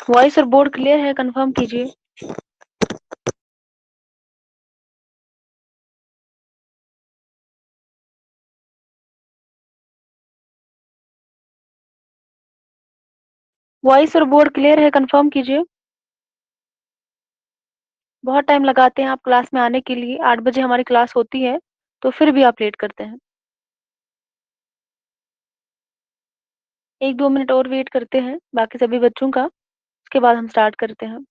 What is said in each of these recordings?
Voice और board clear है, confirm कीजिए। वॉइस और बोर्ड क्लियर है, कंफर्म कीजिए। बहुत टाइम लगाते हैं आप क्लास में आने के लिए। 8 बजे हमारी क्लास होती है, तो फिर भी आप लेट करते हैं। 1-2 मिनट और वेट करते हैं बाकी सभी बच्चों का, उसके बाद हम स्टार्ट करते हैं।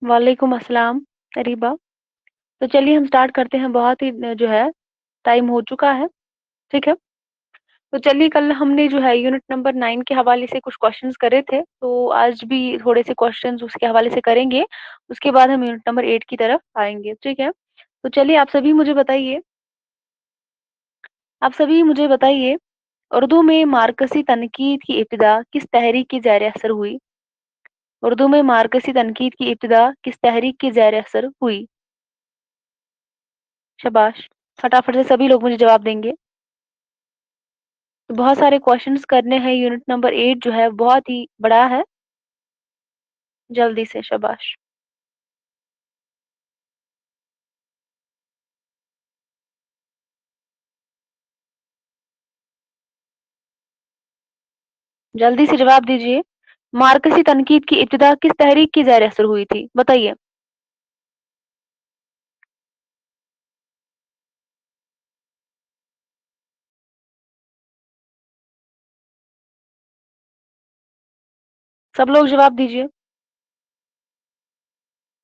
वालेकुम अस्सलाम तरीबा। तो चलिए हम स्टार्ट करते हैं। बहुत ही जो है टाइम हो चुका है, ठीक है। तो चलिए, कल हमने जो है यूनिट नंबर 9 के हवाले से कुछ क्वेश्चंस करे थे, तो आज भी थोड़े से क्वेश्चंस उसके हवाले से करेंगे। उसके बाद हम यूनिट नंबर 8 की तरफ आएंगे, ठीक है। तो चलिए, आप सभी मुझे बताइए, उर्दू में मार्कसी तनकीद की इब्तिदा किस तहरीक की ज़ैर असर हुई? उर्दू में मार्कसी तनकीद की इब्तिदा किस तहरीक की ज़ैर असर हुई? शाबाश। फटाफट से सभी लोग मुझे जवाब देंगे। तो बहुत सारे क्वेश्चंस करने हैं। यूनिट नंबर 8 जो है बहुत ही बड़ा है। जल्दी से, शाबाश। जल्दी से जवाब दीजिए। मार्कसी तनकीद की इब्तिदा किस तहरीक की ज़ैर असर हुई थी? बताइए। सब लोग जवाब दीजिए।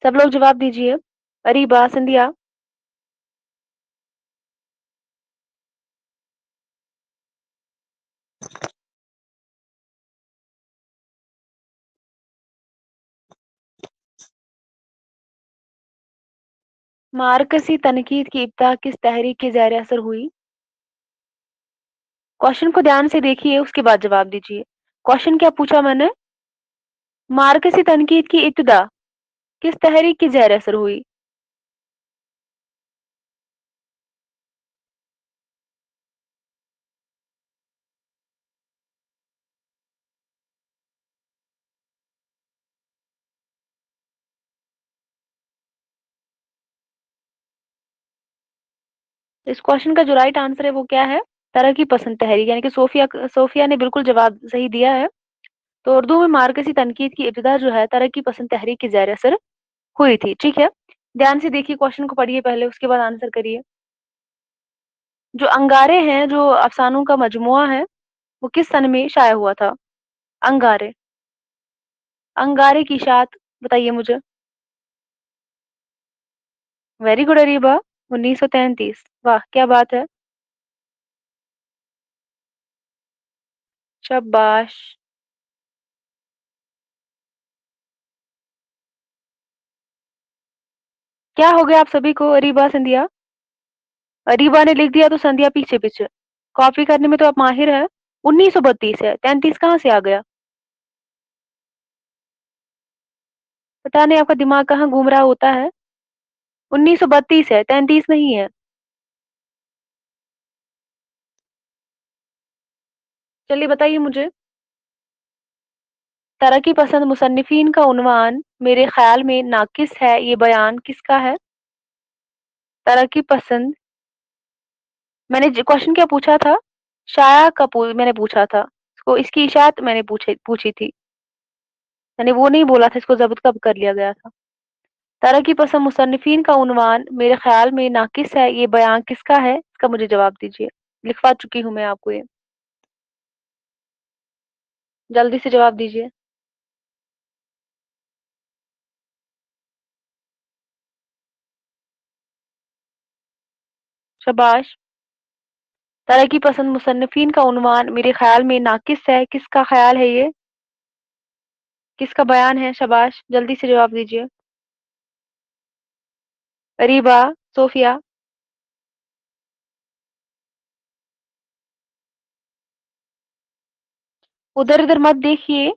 सब लोग जवाब दीजिए। अरीबा, सिंधिया। मार्कसी तनकीद की इब्तिदा किस तहरीक की ज़ैर असर हुई? क्वेश्चन को ध्यान से देखिए, उसके बाद जवाब दीजिए। क्वेश्चन क्या पूछा मैंने? मार्कसी तनकीद की इब्तिदा किस तहरीक की ज़ैर असर हुई? इस क्वेश्चन का जो राइट आंसर है वो क्या है? तरक्की पसंद तहरीक, यानी कि सोफिया ने बिल्कुल जवाब सही दिया है। तो उर्दू में मार्कसी तनकीद की इब्तिदा जो है तरक्की पसंद तहरीक की ज़ैर असर हुई थी, ठीक है। ध्यान से देखिए, क्वेश्चन को पढ़िए पहले, उसके बाद आंसर करिए। जो अंगारे हैं, जो अफसानों का मजमुआ है, वो किस सन में शाया हुआ था? अंगारे। अंगारे की शात बताइए मुझे। Very good Ariba. 1933। वाह, क्या बात है। शाबाश। क्या हो गया आप सभी को? अरीबा, संध्या। अरीबा ने लिख दिया तो संध्या पीछे पीछे। कॉपी करने में तो आप माहिर है। 1932 है, 33 कहाँ से आ गया? पता नहीं आपका दिमाग कहाँ घूम रहा होता है। 1932 है, 33 नहीं है। चलिए बताइए मुझे। तरक्की पसंद मुसन्निफीन का उन्वान मेरे ख्याल में नाकिस है, ये बयान किसका है? तरक्की पसंद। मैंने क्वेश्चन क्या पूछा था? मैंने पूछा था इसको, इसकी इशात मैंने पूछी थी। मैंने वो नहीं बोला था इसको जब्त कब कर लिया गया था। तरक्की पसंद मुसन्निफीन का उन्वान मेरे ख्याल में नाकिस है, ये बयान किसका है? इसका मुझे जवाब दीजिए। लिखवा चुकी हूँ मैं आपको ये। जल्दी से जवाब दीजिए। शाबाश। तरक्की पसंद मुसन्निफीन का उन्वान मेरे ख्याल में नाकिस है, किसका ख्याल है ये? किसका बयान है? शाबाश, जल्दी से जवाब दीजिए। अरीबा, सोफिया। उधर इधर मत देखिए,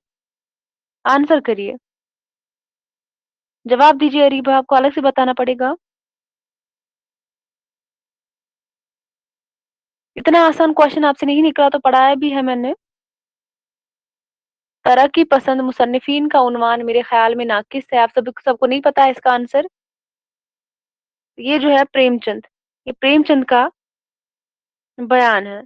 आंसर करिए। जवाब दीजिए अरीबा, आपको अलग से बताना पड़ेगा। इतना आसान क्वेश्चन आपसे नहीं निकला तो पढ़ाया भी है मैंने। तरक्की पसंद मुसन्निफीन का उन्वान मेरे ख्याल में नाकिस है। आप सबको नहीं पता है इसका आंसर? ये जो है प्रेमचंद, ये प्रेमचंद का बयान है।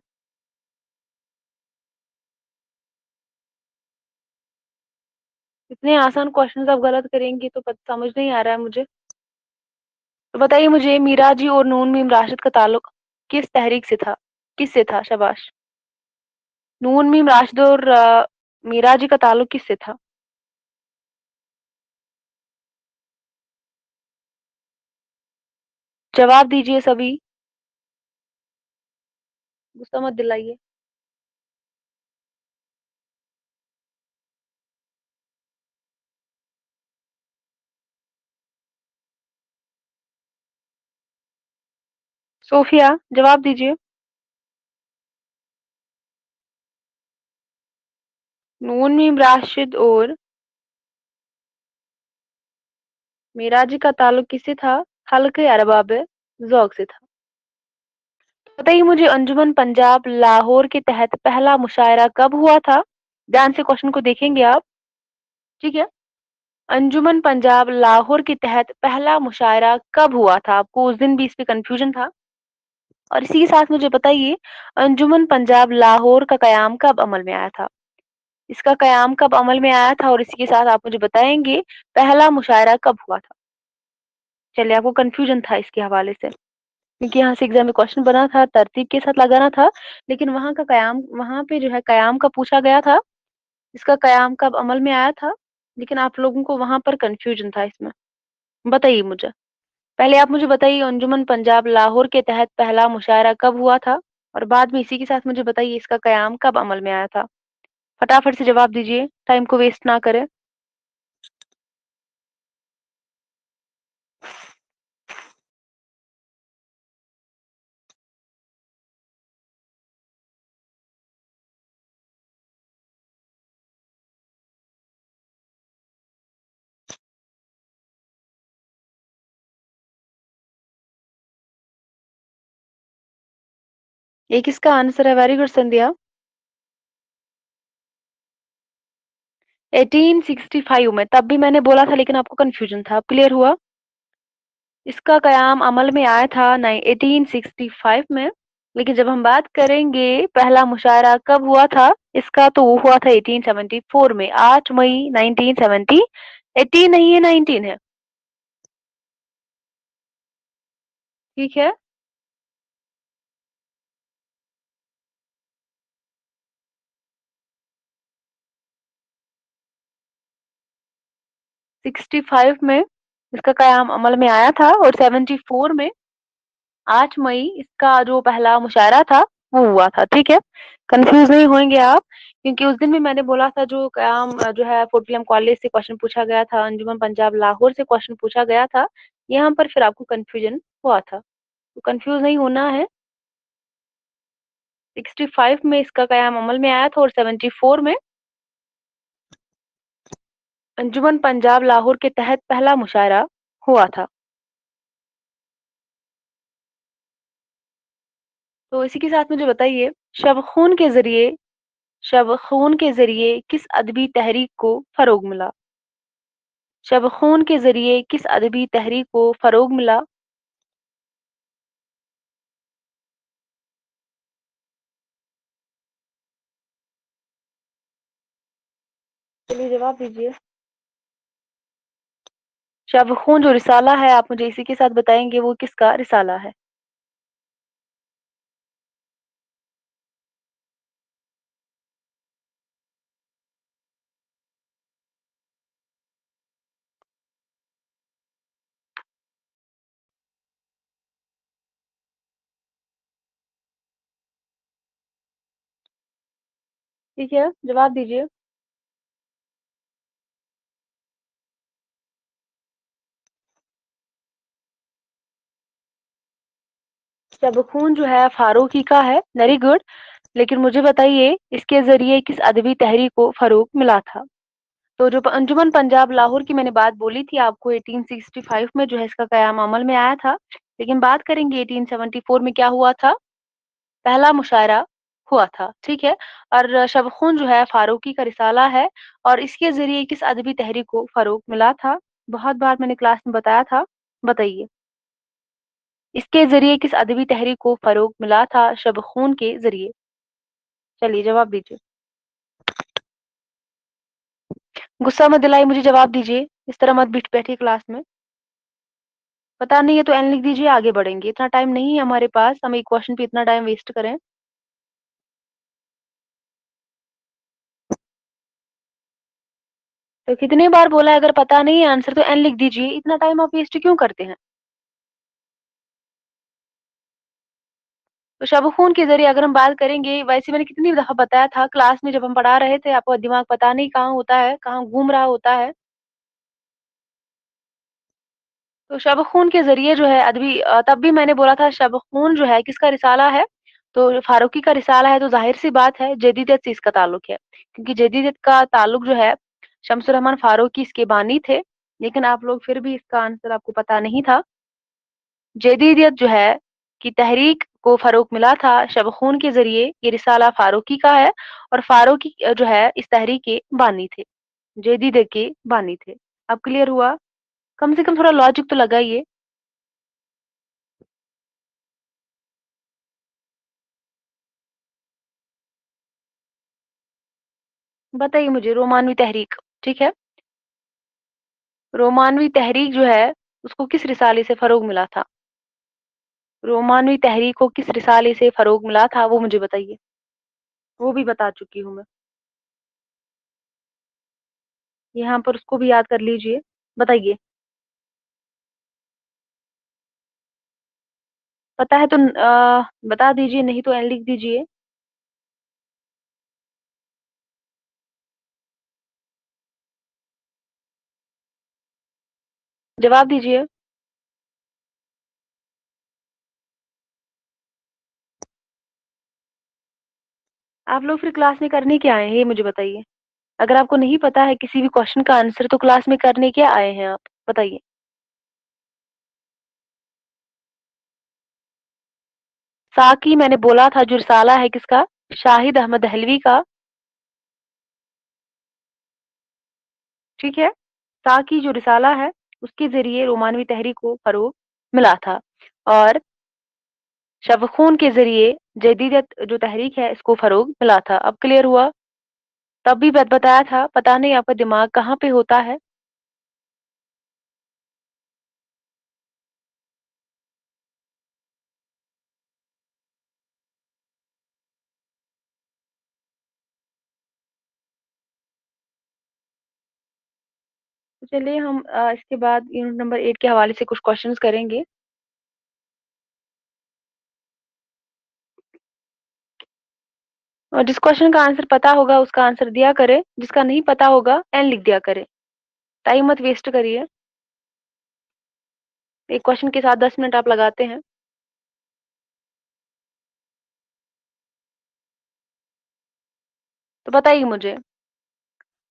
इतने आसान क्वेश्चन आप गलत करेंगी तो समझ नहीं आ रहा है मुझे। तो बताइए मुझे, मीराजी और नून मीम राशिद का ताल्लुक किस तहरीक से था? किससे था? शाबाश। नून मीम राशिद और मीराजी का ताल्लुक किससे था? जवाब दीजिए सभी। गुस्सा मत दिलाइए। सोफिया, जवाब दीजिए। नून मीम राशिद और मीराजी का ताल्लुक किससे था? हल्के अरबाब ज़ौक़ से था। बताइए मुझे, अंजुमन पंजाब लाहौर के तहत पहला मुशायरा कब हुआ था? ध्यान से क्वेश्चन को देखेंगे आप। ठीक है। अंजुमन पंजाब लाहौर के तहत पहला मुशायरा कब हुआ था? आपको उस दिन भी इस पे कंफ्यूजन था। और इसी के साथ मुझे बताइए, अंजुमन पंजाब लाहौर का कयाम कब अमल में आया था? इसका कयाम कब अमल में आया था? और इसी के साथ आप मुझे बताएंगे पहला मुशायरा कब हुआ था। चलिए, आपको कंफ्यूजन था इसके हवाले से, क्योंकि यहाँ से एग्जाम में क्वेश्चन बना था, तरतीब के साथ लगाना था, लेकिन वहाँ का कयाम, वहाँ पे जो है कयाम का पूछा गया था। इसका कयाम कब अमल में आया था, लेकिन आप लोगों को वहां पर कंफ्यूजन था इसमें। बताइए मुझे, पहले आप मुझे बताइए अंजुमन पंजाब लाहौर के तहत पहला मुशायरा कब हुआ था, और बाद में इसी के साथ मुझे बताइए इसका कयाम कब अमल में आया था। फटाफट से जवाब दीजिए, टाइम को वेस्ट ना करें। ये किसका आंसर है? वेरी गुड संध्या। 1865 में, तब भी मैंने बोला था लेकिन आपको कंफ्यूजन था। अब क्लियर हुआ? इसका कयाम अमल में आया था 1865 में, लेकिन जब हम बात करेंगे पहला मुशायरा कब हुआ था इसका, तो वो हुआ था 1874 में, 8 मई 1970। 18 नहीं है, 19 है। ठीक है। 65 में इसका कयाम अमल में आया था, और 74 में 8 मई इसका जो पहला मुशायरा था वो हुआ था। ठीक है, कंफ्यूज नहीं होंगे आप, क्योंकि उस दिन भी मैंने बोला था जो कयाम जो है फोर्ट विलियम कॉलेज से क्वेश्चन पूछा गया था, अंजुमन पंजाब लाहौर से क्वेश्चन पूछा गया था। यहाँ पर फिर आपको कंफ्यूजन हुआ था, तो कंफ्यूज नहीं होना है। 65 में इसका कयाम अमल में आया था, और 74 में अंजुमन पंजाब लाहौर के तहत पहला मुशायरा हुआ था। तो इसी के साथ मुझे बताइए, शब खून के जरिए, शब खून के जरिए किस अदबी तहरीक को फरोग मिला? शब खून के जरिए किस अदबी तहरीक को फरोग मिला? चलिए जवाब दीजिए। शब खून जो रिसाला है, आप मुझे इसी के साथ बताएंगे वो किसका रिसाला है? ठीक है, जवाब दीजिए। शब खून जो है फारूकी का है, वेरी गुड। लेकिन मुझे बताइए इसके ज़रिए किस अदबी तहरीक को फ़रोग़ मिला था? तो जो अंजुमन पंजाब लाहौर की मैंने बात बोली थी आपको 1865 में जो है इसका क़याम अमल में आया था। लेकिन बात करेंगे 1874 में क्या हुआ था? पहला मुशायरा हुआ था, ठीक है? और शब खून जो है फ़ारूकी का रिसाला है और इसके ज़रिए किस अदबी तहरीक को फ़रोग़ मिला था? बहुत बार मैंने क्लास में बताया था, बताइए। इसके ज़रिए किस अदबी तहरीक को फ़रोग़ मिला था शब खून के ज़रिए? चलिए जवाब दीजिए। गुस्सा मत दिलाइए, मुझे जवाब दीजिए। इस तरह मत बैठिए क्लास में। पता नहीं है तो एन लिख दीजिए, आगे बढ़ेंगे। इतना टाइम नहीं है हमारे पास, हम एक क्वेश्चन पे इतना टाइम वेस्ट करें। तो कितनी बार बोला है अगर पता नहीं है आंसर तो एन लिख दीजिए, इतना टाइम आप वेस्ट क्यों करते हैं? तो शब खून के ज़रिए अगर हम बात करेंगे, वैसे मैंने कितनी दफ़ा बताया था क्लास में जब हम पढ़ा रहे थे, आपका दिमाग पता नहीं कहाँ होता है, कहाँ घूम रहा होता है। तो शब खून के ज़रिए जो है तब भी मैंने बोला था शब खून जो है किसका रिसाला है? तो फारूकी का रिसाला है तो ज़ाहिर-सी बात है जदीदियत से इसका ताल्लुक है। क्योंकि जदीदियत का ताल्लुक जो है शम्सुर रहमान फारूकी इसके बानी थे। लेकिन आप लोग फिर भी इसका आंसर आपको पता नहीं था। जदीदियत जो है की तहरीक को फ़रोग़ मिला था शब खून के ज़रिए, ये रिसाला फारूकी का है और फारूकी जो है इस तहरीक के बानी थे। जदीदियत के बानी थे। अब क्लियर हुआ? कम से कम थोड़ा लॉजिक तो लगाइए। बताइए मुझे रोमानवी तहरीक, ठीक है? रोमानवी तहरीक जो है, उसको किस रिसाले से फ़रोग़ मिला था? रोमानवी तहरीक को किस रिसाले से फ़रोग़ मिला था, वो मुझे बताइए। वो भी बता चुकी हूँ मैं। यहाँ पर उसको भी याद कर लीजिए। बताइए। पता है तो बता दीजिए, नहीं तो एन लिख दीजिए। जवाब दीजिए। आप लोग फिर क्लास में करने क्या आए हैं, ये मुझे बताइए? अगर आपको नहीं पता है किसी भी क्वेश्चन का आंसर तो क्लास में करने क्या आए हैं आप? बताइए। साकी मैंने बोला था जो रिसाला है किसका? शाहिद अहमद दहलवी का। ठीक है? साकी जो रिसाला है, उसके ज़रिए रोमानवी तहरीक को फ़रोग़ मिला था और शब खून के ज़रिए जदीदियत जो तहरीक है इसको फ़रोग़ मिला था। अब क्लियर हुआ? तब भी बताया था, पता नहीं आपका दिमाग कहाँ पे होता है। तो चलिए हम इसके बाद यूनिट नंबर 8 के हवाले से कुछ क्वेश्चंस करेंगे। और जिस क्वेश्चन का आंसर पता होगा उसका आंसर दिया करें, जिसका नहीं पता होगा एन लिख दिया करें। टाइम मत वेस्ट करिए। एक क्वेश्चन के साथ 10 मिनट आप लगाते हैं। तो बताइए मुझे,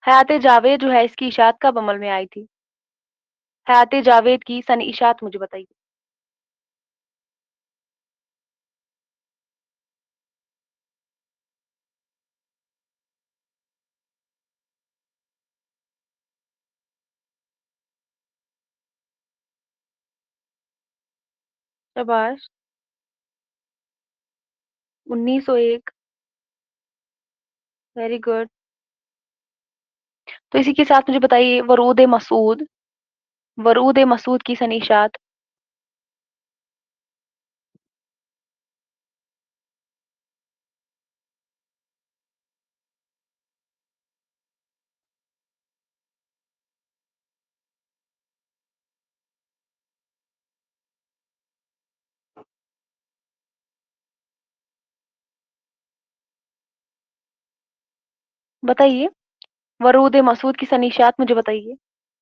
हयात जावेद जो है इसकी इशाअत कब अमल में आई थी? हयात जावेद की सन इशाअत मुझे बताइए। शाबाश। 1901। Very good. तो इसी के साथ मुझे बताइए वरूद मसूद वरूद मसूद की सनीशात। बताइए, वरूद मसूद की सनीशात मुझे बताइए,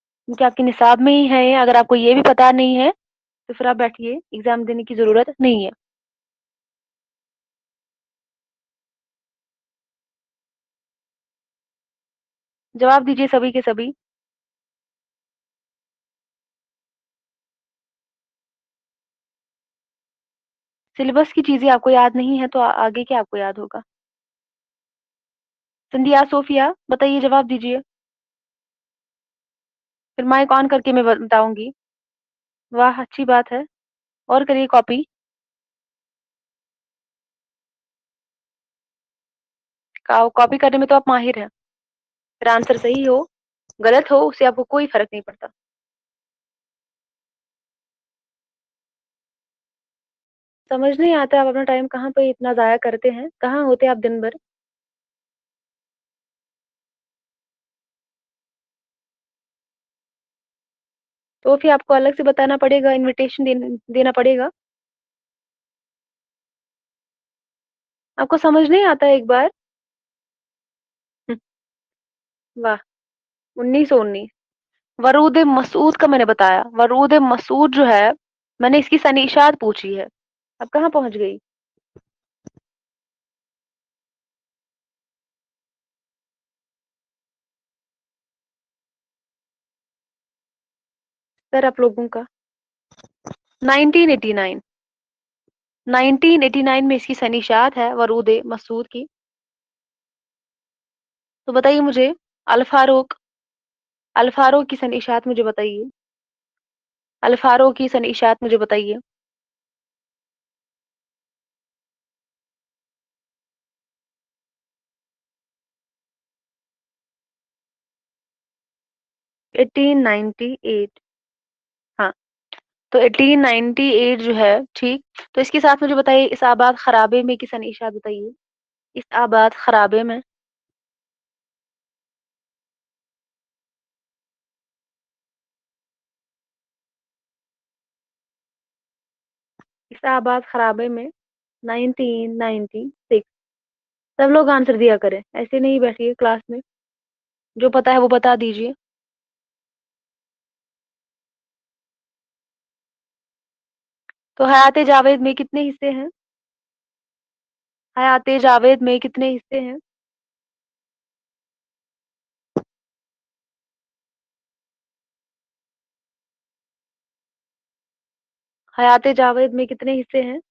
क्योंकि आपके निसाब में ही है ये। अगर आपको ये भी पता नहीं है तो फिर आप बैठिए, एग्जाम देने की जरूरत नहीं है। जवाब दीजिए सभी के सभी। सिलेबस की चीजें आपको याद नहीं है तो आगे क्या आपको याद होगा। संध्या सोफिया बताइए, जवाब दीजिए। फिर माइक ऑन करके मैं बताऊंगी। वाह, अच्छी बात है। और करिए कॉपी। कॉपी करने में तो आप माहिर हैं। फिर आंसर सही हो गलत हो उससे आपको कोई फर्क नहीं पड़ता। समझ नहीं आता आप अपना टाइम कहाँ पे इतना जाया करते हैं, कहाँ होते आप दिन भर। तो फिर आपको अलग से बताना पड़ेगा, इनविटेशन देना पड़ेगा। आपको समझ नहीं आता एक बार। हम्म, वाह। 1919। वरूद मसूद का मैंने बताया, वरूद मसूद जो है, मैंने इसकी सनीशात पूछी है। अब कहाँ पहुंच गई। सर आप लोगों का 1989। 1989 में इसकी सनीशात है वरूद मसूद की। तो बताइए मुझे, अल फारूक, अल फारूक की सनीशात मुझे बताइए। अल फारूक की सनीशात मुझे बताइए। 1898। हाँ, तो 1898 जो है, ठीक। तो इसके साथ मुझे बताइए, इस आबाद खराबे में की सनीशात बताइए। इस आबाद खराबे में। इस आबाद खराबे में 1996। सब लोग आंसर दिया करें, ऐसे नहीं बैठिए क्लास में। जो पता है वो बता दीजिए। तो हयात जावेद में कितने हिस्से हैं। हयात जावेद में कितने हिस्से हैं। हयात जावेद में कितने हिस्से हैं।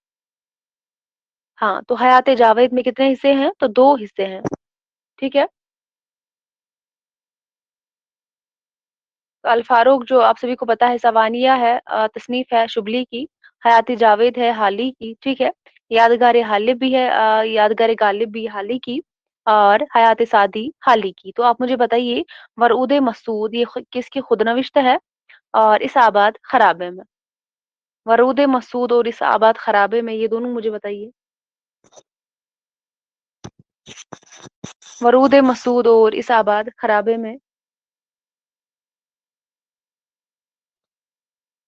हाँ, तो हयात जावेद में कितने हिस्से हैं, तो दो हिस्से हैं। ठीक है। तो अल फारूक जो आप सभी को पता है, सवानिया है, तसनीफ है शुबली की। हयात जावेद है हाली की, ठीक है। यादगार हालिब भी है, यादगार गालिब भी हाली की। और हयात सादी हाली की। तो आप मुझे बताइए, वरूद मसूद ये किसकी खुदनविश्त है, और इस आबाद खराबे में। वरूद मसूद और इस आबाद खराबे में, ये दोनों मुझे बताइए। वरूद मसूद और इस आबाद खराबे में।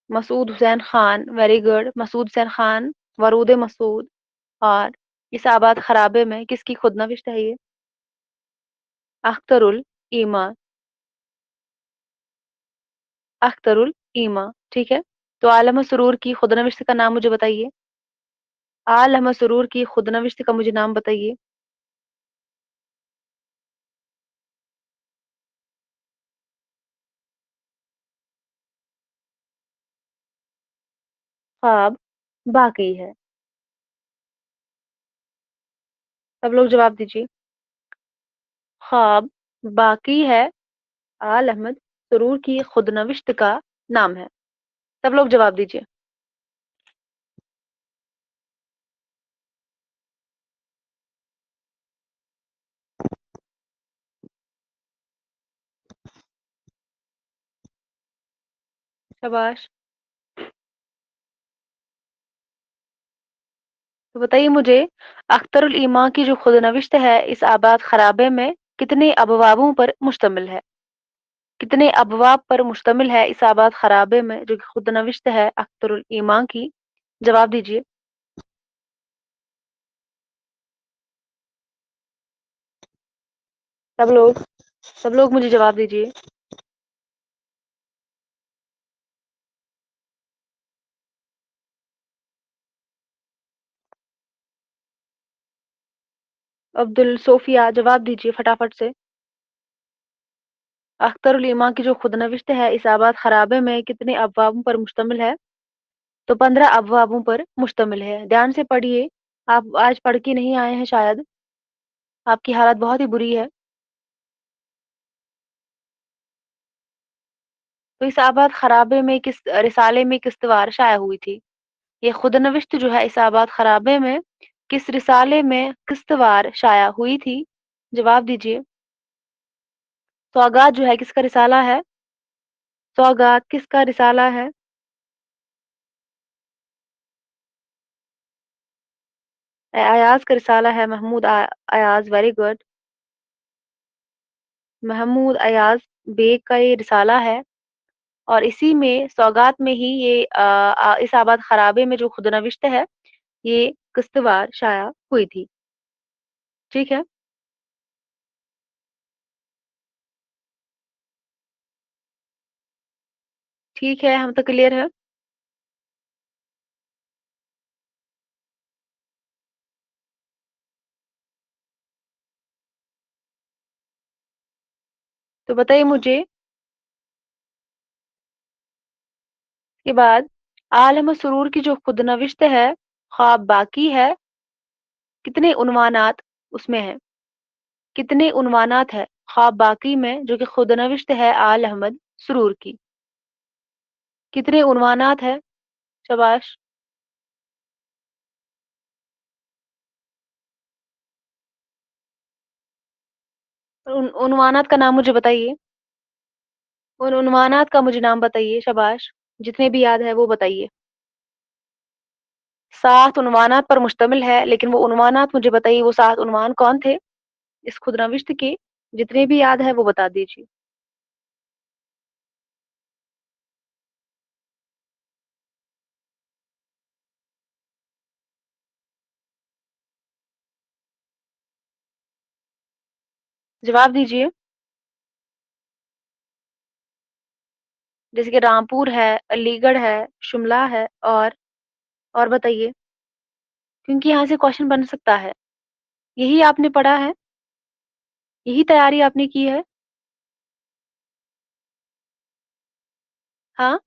Masood Hussain Khan, very good. मसूद हुसैन खान, वरूद मसूद और इस आबाद खराबे में किसकी खुदनविश्त है ये। अख्तरुल ईमान। अख्तरुल ईमान, ठीक है। तो आलम सरूर की खुदनविश्त का नाम मुझे बताइए। आलम सरूर की खुदनविश्त का मुझे नाम बताइए। ख्वाब बाकी है। सब लोग जवाब दीजिए। ख्वाब बाकी है, आल अहमद सरूर की खुदनविश्त का नाम है। सब लोग जवाब दीजिए। शाबाश। तो बताइए मुझे, अख्तरुल ईमान की जो खुदनविश्त है इस आबाद खराबे में कितने अबवाबों पर मुश्तमिल है? कितने अबवाब पर मुश्तमिल है इस आबाद खराबे में जो कि खुदनविश्त है अख्तरुल ईमान की? जवाब दीजिए। सब लोग, सब लोग मुझे जवाब दीजिए। अब्दुल सोफिया जवाब दीजिए फटाफट से। अख्तरुल ईमान की जो खुदनविश्त है इस आबाद खराबे में कितने अबवाबों पर मुश्तमिल है? तो 15 अबवाबों पर मुश्तमिल है। ध्यान से पढ़िए। आप आज पढ़ के नहीं आए हैं शायद। आपकी हालत बहुत ही बुरी है। तो इस आबाद खराबे में किस रिसाले में किस्तवार शाया हुई थी? ये खुदनविश्त जो है इस आबाद खराबे में किस रिसाले में किस्तवार शाया हुई थी? जवाब दीजिए। सौगात जो है किसका रिसाला है? सौगात किसका रिसाला है? अयाज का रिसाला है। Mahmood Ayaz, very good. महमूद अयाज बेग का ये रिसाला है। और इसी में सौगात में ही ये इस आबाद खराबे में जो खुदनविश्त है ये किस्तवार शाया हुई थी। ठीक है। ठीक है, हम तो क्लियर है। तो बताइए मुझे के बाद आलम सुरूर की जो खुदनविश्त है ख्वाब बाकी है, कितने उन्वानात उसमें है? कितने उन्वानात है ख्वाब बाकी में जो कि खुदनविश्त है आल अहमद सुरूर की? कितने उन्वानात है? शाबाश। उन उन्वानात का नाम मुझे बताइए। उन उन्वानात का मुझे नाम बताइए। शाबाश। जितने भी याद है वो बताइए। 7 उन्वानात पर मुश्तमिल है, लेकिन वो उन्वानात मुझे बताइए, वो 7 उन्वान कौन थे इस खुदनविश्त के? जितने भी याद है वो बता दीजिए। जवाब दीजिए। जैसे कि रामपुर है, अलीगढ़ है, शिमला है, और बताइए, क्योंकि यहाँ से क्वेश्चन बन सकता है। यही आपने पढ़ा है? यही तैयारी आपने की है? हाँ।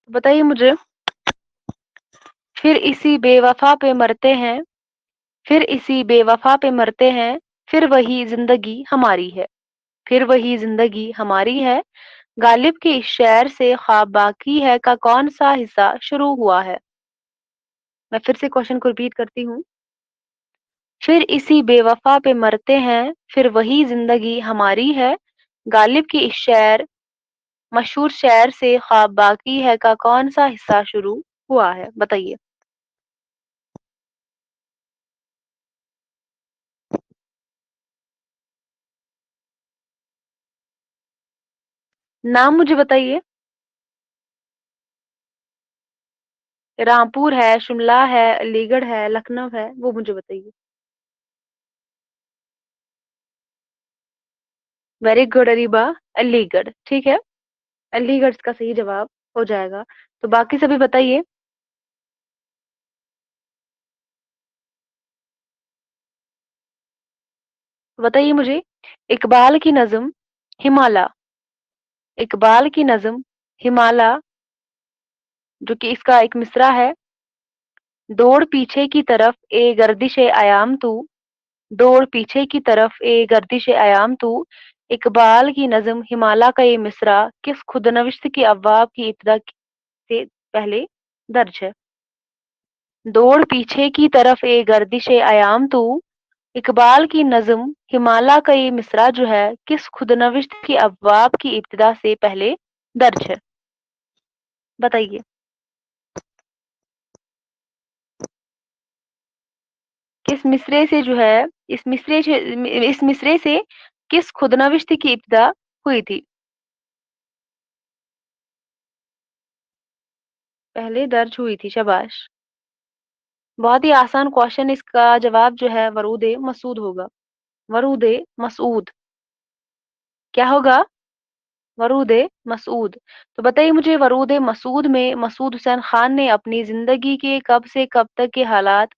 बताइए मुझे। फिर इसी बेवफा पे मरते हैं, फिर इसी बेवफा पे मरते हैं, फिर वही जिंदगी हमारी है, फिर वही जिंदगी हमारी है, गालिब के इस शेर से ख्वाब बाकी है का कौन सा हिस्सा शुरू हुआ है? मैं फिर से क्वेश्चन को रिपीट करती हूँ। फिर इसी बेवफा पे मरते हैं, फिर वही जिंदगी हमारी है, गालिब की इस शेर मशहूर शेर से ख्वाब बाकी है का कौन सा हिस्सा शुरू हुआ है? बताइए। नाम मुझे बताइए। रामपुर है, शिमला है, अलीगढ़ है, लखनऊ है, वो मुझे बताइए। Very good Areeba. अलीगढ़, ठीक है। अलीगढ़ का सही जवाब हो जाएगा। तो बाकी सभी बताइए। बताइए मुझे, इकबाल की नज्म हिमाला, इकबाल की नज्म हिमाला जो कि इसका एक मिसरा है, दौड़ पीछे की तरफ ए गर्दिश आयाम तू, दौड़ पीछे की तरफ ए गर्दिश आयाम तू, इकबाल की नज्म हिमाला का ये मिसरा किस खुदनविश्त की अब्वाब की इब्तिदा से पहले दर्ज है? दौड़ पीछे की तरफ ए गर्दिश आयाम तू, इकबाल की नज़्म हिमालय का ये मिसरा जो है किस खुदनविश्त की अबवाब की इब्तिदा से पहले दर्ज है? बताइए। किस मिसरे से जो है इस मिसरे से किस खुदनविश्त की इब्तिदा हुई थी? पहले दर्ज हुई थी, शाबाश। बहुत ही आसान क्वेश्चन, इसका जवाब जो है वरूद मसूद होगा। वरूद मसूद क्या होगा? वरूद मसूद। तो बताइए मुझे, वरूद मसूद में मसूद हुसैन खान ने अपनी जिंदगी के कब से कब तक के हालात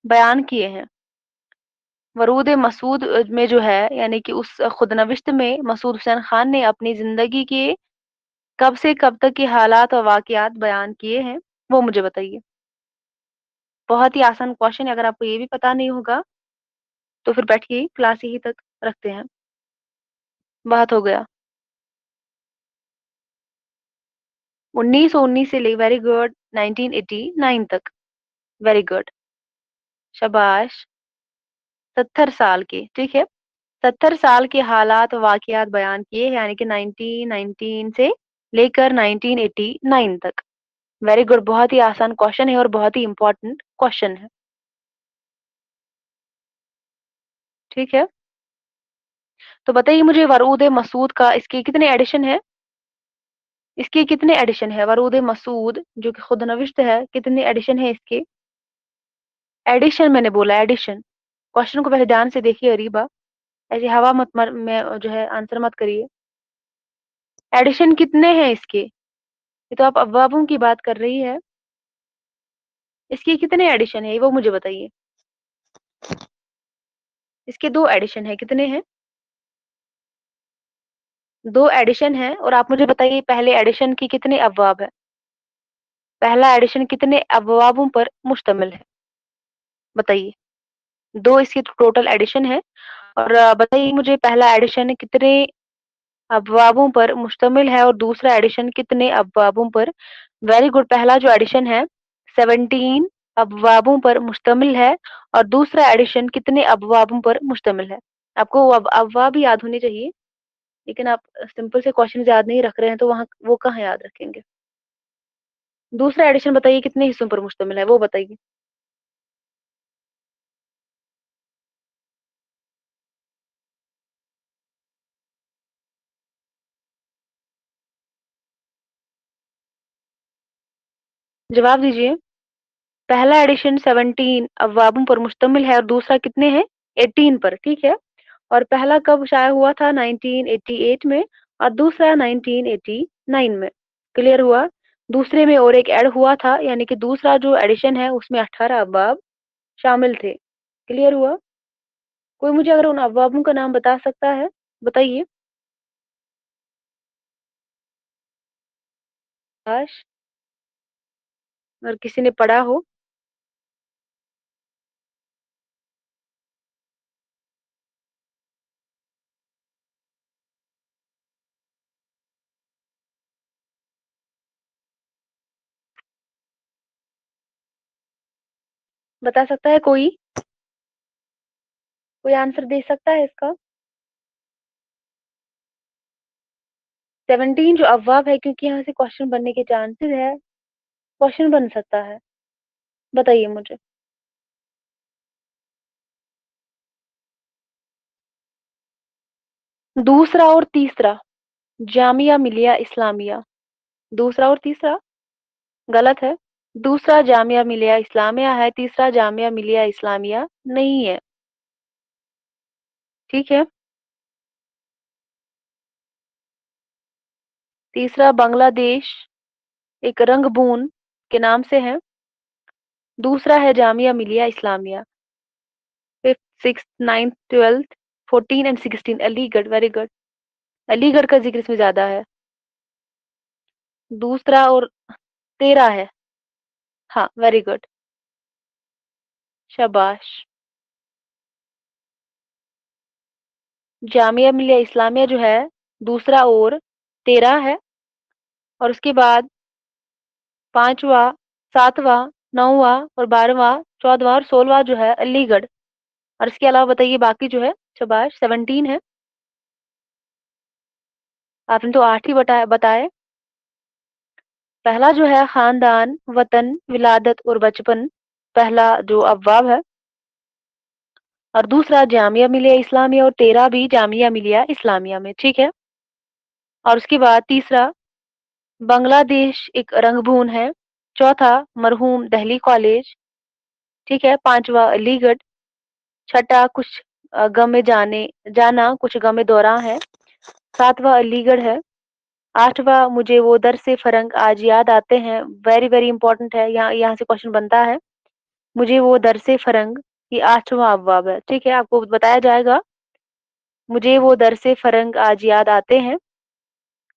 बयान किए हैं? वरूद मसूद में जो है यानी कि उस खुदनविश्त में मसूद हुसैन खान ने अपनी जिंदगी के कब से कब तक के हालात और वाकयात बयान किए हैं, वो मुझे बताइए। बहुत ही आसान क्वेश्चन है, अगर आपको ये भी पता नहीं होगा तो फिर बैठिए, क्लास यहीं तक रखते हैं। बहुत हो गया। 1919 से ले वेरी गुड 1989 तक। वेरी गुड, शाबाश। 70 साल के, ठीक है। 70 साल के हालात वाकयात बयान किए यानी कि 1919 से लेकर 1989 तक। वेरी गुड, बहुत ही आसान क्वेश्चन है और बहुत ही इंपॉर्टेंट क्वेश्चन है। ठीक है, तो बताइए मुझे वरूद मसूद का इसके कितने एडिशन है? इसके कितने एडिशन है? वरूद मसूद जो कि खुद नविश्त है, कितने एडिशन है इसके? एडिशन मैंने बोला, एडिशन। क्वेश्चन को पहले ध्यान से देखिए अरीबा, ऐसे हवा मत में जो है आंसर मत करिए। एडिशन कितने हैं इसके? ये तो आप अव्वाबों की बात कर रही है। इसके कितने एडिशन है वो मुझे बताइए। इसके दो एडिशन है, कितने हैं? दो एडिशन है, और आप मुझे बताइए पहले एडिशन की कितने अबवाब है? पहला एडिशन कितने अबवाबों पर मुश्तमिल है? बताइए। दो इसके टोटल एडिशन है, और बताइए मुझे पहला एडिशन कितने अबवाबों पर मुश्तमिल है और दूसरा एडिशन कितने अबवाबों पर। वेरी गुड, पहला जो एडिशन है 17 अबवाबों पर मुश्तमिल है, और दूसरा एडिशन कितने अबवाबों पर मुश्तमिल है। आपको अब अबवाब याद होनी चाहिए, लेकिन आप सिंपल से क्वेश्चन याद नहीं रख रहे हैं, तो वहाँ वो कहाँ याद रखेंगे। दूसरा एडिशन बताइए कितने हिस्सों पर मुश्तमिल है, वो बताइए। जवाब दीजिए। पहला एडिशन 17 अबवाबों पर मुश्तमिल है और दूसरा कितने हैं? 18 पर, ठीक है। और पहला कब शाया हुआ था? 1988 में, और दूसरा 1989 में। क्लियर हुआ? दूसरे में और एक ऐड हुआ था, यानी कि दूसरा जो एडिशन है उसमें 18 अबवाब शामिल थे। क्लियर हुआ? कोई मुझे अगर उन अबवाबों का नाम बता सकता है, बताइए। काश अगर किसी ने पढ़ा हो। बता सकता है कोई? कोई आंसर दे सकता है इसका? 17 जो अबवाब है, क्योंकि यहाँ से क्वेश्चन बनने के चांसेस है, क्वेश्चन बन सकता है। बताइए मुझे। दूसरा और तीसरा, जामिया मिलिया इस्लामिया। दूसरा और तीसरा गलत है। दूसरा जामिया मिलिया इस्लामिया है, तीसरा जामिया मिलिया इस्लामिया नहीं है। ठीक है। तीसरा बांग्लादेश एक रंगभून के नाम से है। दूसरा है Jamia Millia Islamia. Fifth, six, ninth, twelfth, 14 and 16 Aligarh. Very good, Aligarh का जिक्र इसमें ज्यादा है। दूसरा और 13 है। हाँ, वेरी गुड, शाबाश। जामिया मिलिया इस्लामिया जो है दूसरा और 13 है, और उसके बाद पांचवा, सातवां, नौवां और 12वां, 14वां और 16वां जो है अलीगढ़। और इसके अलावा बताइए बाकी जो है, शाबाश 17 है। आपने तो 8 ही बताए। पहला जो है खानदान, वतन, विलादत और बचपन, पहला जो अब्वाब है। और दूसरा जामिया मिलिया इस्लामिया, और 13 भी जामिया मिलिया इस्लामिया में, ठीक है। और उसके बाद तीसरा बांग्लादेश एक रंगभून है। चौथा मरहूम दिल्ली कॉलेज, ठीक है। पांचवा अलीगढ़। छठा कुछ गमे जाने जाना कुछ गमे दौरान है। सातवां अलीगढ़ है। आठवां मुझे वो दर से फरंग आज याद आते हैं। वेरी वेरी इंपॉर्टेंट है, यहाँ यहाँ से क्वेश्चन बनता है। मुझे वो दर से फरंग, ये 8वां अबवाब है, ठीक है। आपको बताया जाएगा मुझे वो दर से फरंग आज याद आते हैं,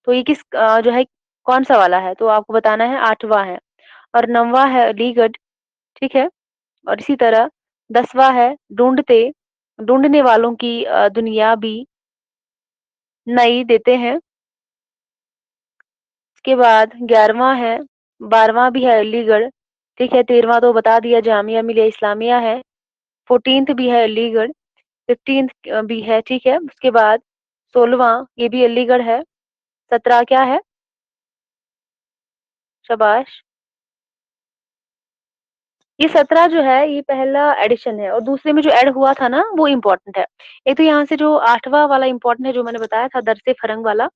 तो ये किस जो है कौन सा वाला है, तो आपको बताना है 8वां है। और 9वां है अलीगढ़, ठीक है। और इसी तरह 10वां है ढूंढते, ढूंढने वालों की दुनिया भी नई देते हैं। उसके बाद 11वां है, 12वां भी है अलीगढ़, ठीक है। 13वां तो बता दिया जामिया मिलिया इस्लामिया है। 14th भी है अलीगढ़। 15th भी है, ठीक है। उसके बाद 16वां ये भी अलीगढ़ है। 17 क्या है? शाबाश। ये 17 जो है ये पहला एडिशन है, और दूसरे में जो ऐड हुआ था ना वो इम्पोर्टेंट है। एक तो यहाँ से जो 8वां वाला इम्पोर्टेंट है, जो मैंने बताया था दरसे फरंग वाला।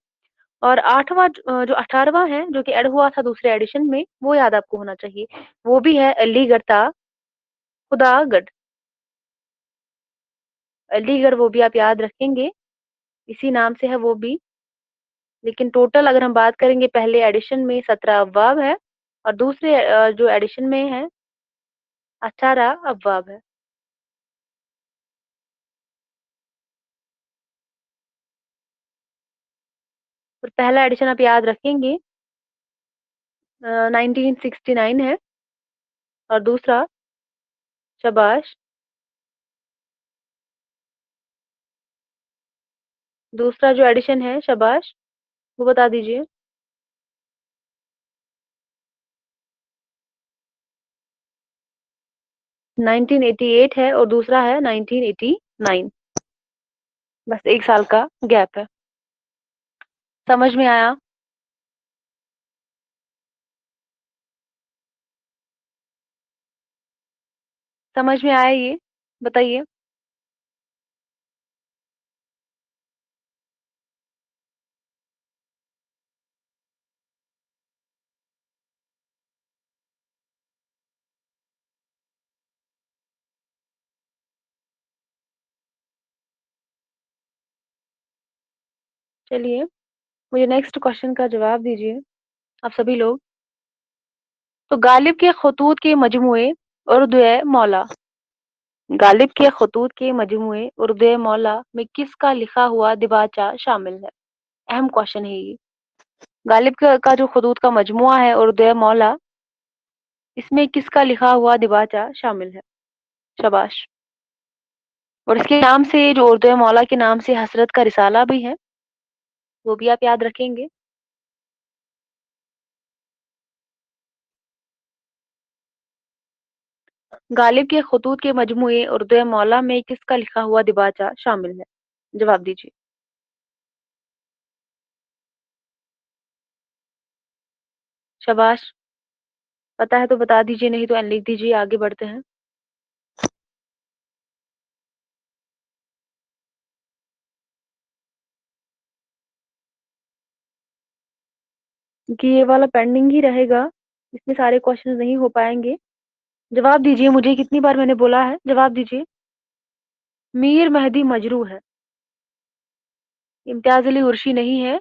और 8वां जो 18वां है जो कि ऐड हुआ था दूसरे एडिशन में, वो याद आपको होना चाहिए। वो भी है अलीगढ़ था, खुदागढ़। अलीगढ़ वो भी आप याद रखेंगे, इसी नाम से है वो भी। लेकिन टोटल अगर हम बात करेंगे पहले एडिशन में 17 अबवाब है, और दूसरे जो एडिशन में है 18 अबवाब है। और पहला एडिशन आप याद रखेंगे 1969 है। और दूसरा, शाबाश, दूसरा जो एडिशन है, शाबाश, वो बता दीजिए। 1988 है, और दूसरा है 1989। बस 1 साल का गैप है। समझ में आया? समझ में आया ये? बताइए। चलिए, मुझे नेक्स्ट क्वेश्चन का जवाब दीजिए आप सभी लोग। तो गालिब के खतूत के मजमुए उर्दू मौला, गालिब के खतूत के मजमुए उर्दू मौला में किसका लिखा हुआ दिबाचा शामिल है? अहम क्वेश्चन है ये। गालिब का जो खतूत का मजमुआ है उर्दू मौला, इसमें किसका लिखा हुआ दिबाचा शामिल है? शाबाश। और इसके नाम से जो उर्दू मौला के नाम से हसरत का रिसाला भी है, वो भी आप याद रखेंगे। गालिब के खतूत के मजमुए उर्दू मौला में किसका लिखा हुआ दिबाचा शामिल है? जवाब दीजिए। शाबाश। पता है तो बता दीजिए, नहीं तो एन लिख दीजिए, आगे बढ़ते हैं। क्योंकि ये वाला पेंडिंग ही रहेगा, इसमें सारे क्वेश्चंस नहीं हो पाएंगे। जवाब दीजिए, मुझे कितनी बार मैंने बोला है, जवाब दीजिए। मीर मेहदी मजरू है, इम्तियाज अली उर्शी नहीं है।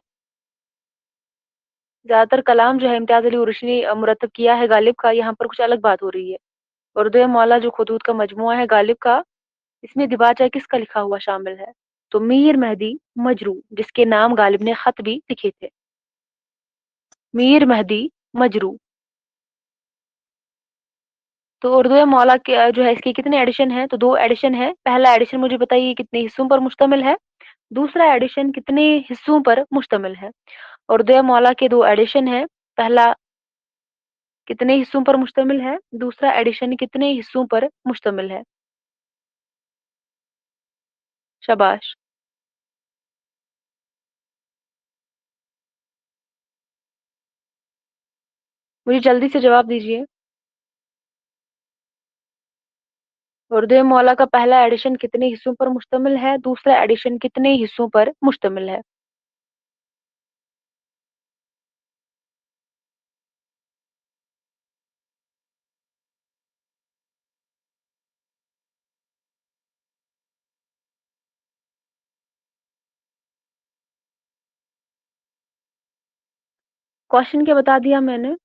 ज्यादातर कलाम जो है इम्तियाज अली उर्शी ने मुरतब किया है गालिब का, यहाँ पर कुछ अलग बात हो रही है। उर्दू मौला जो खतूत का मजमुआ है गालिब का, इसमें दिबाचा किसका लिखा हुआ शामिल है? तो मीर मेहदी मजरू, जिसके नाम गालिब ने खत भी लिखे थे। मीर मेहदी मजरू। तो उर्दू मौला के जो है इसके कितने एडिशन हैं? तो 2 एडिशन है। पहला एडिशन मुझे बताइए कितने हिस्सों पर मुश्तमिल है? दूसरा एडिशन कितने हिस्सों पर मुश्तमिल है? उर्दू मौला के 2 एडिशन है। पहला कितने हिस्सों पर मुश्तमिल है? दूसरा एडिशन कितने हिस्सों पर मुश्तमिल है? शाबाश। मुझे जल्दी से जवाब दीजिए। उर्दू मौला का पहला एडिशन कितने हिस्सों पर मुश्तमिल है, दूसरा एडिशन कितने हिस्सों पर मुश्तमिल है? क्वेश्चन क्या बता दिया मैंने?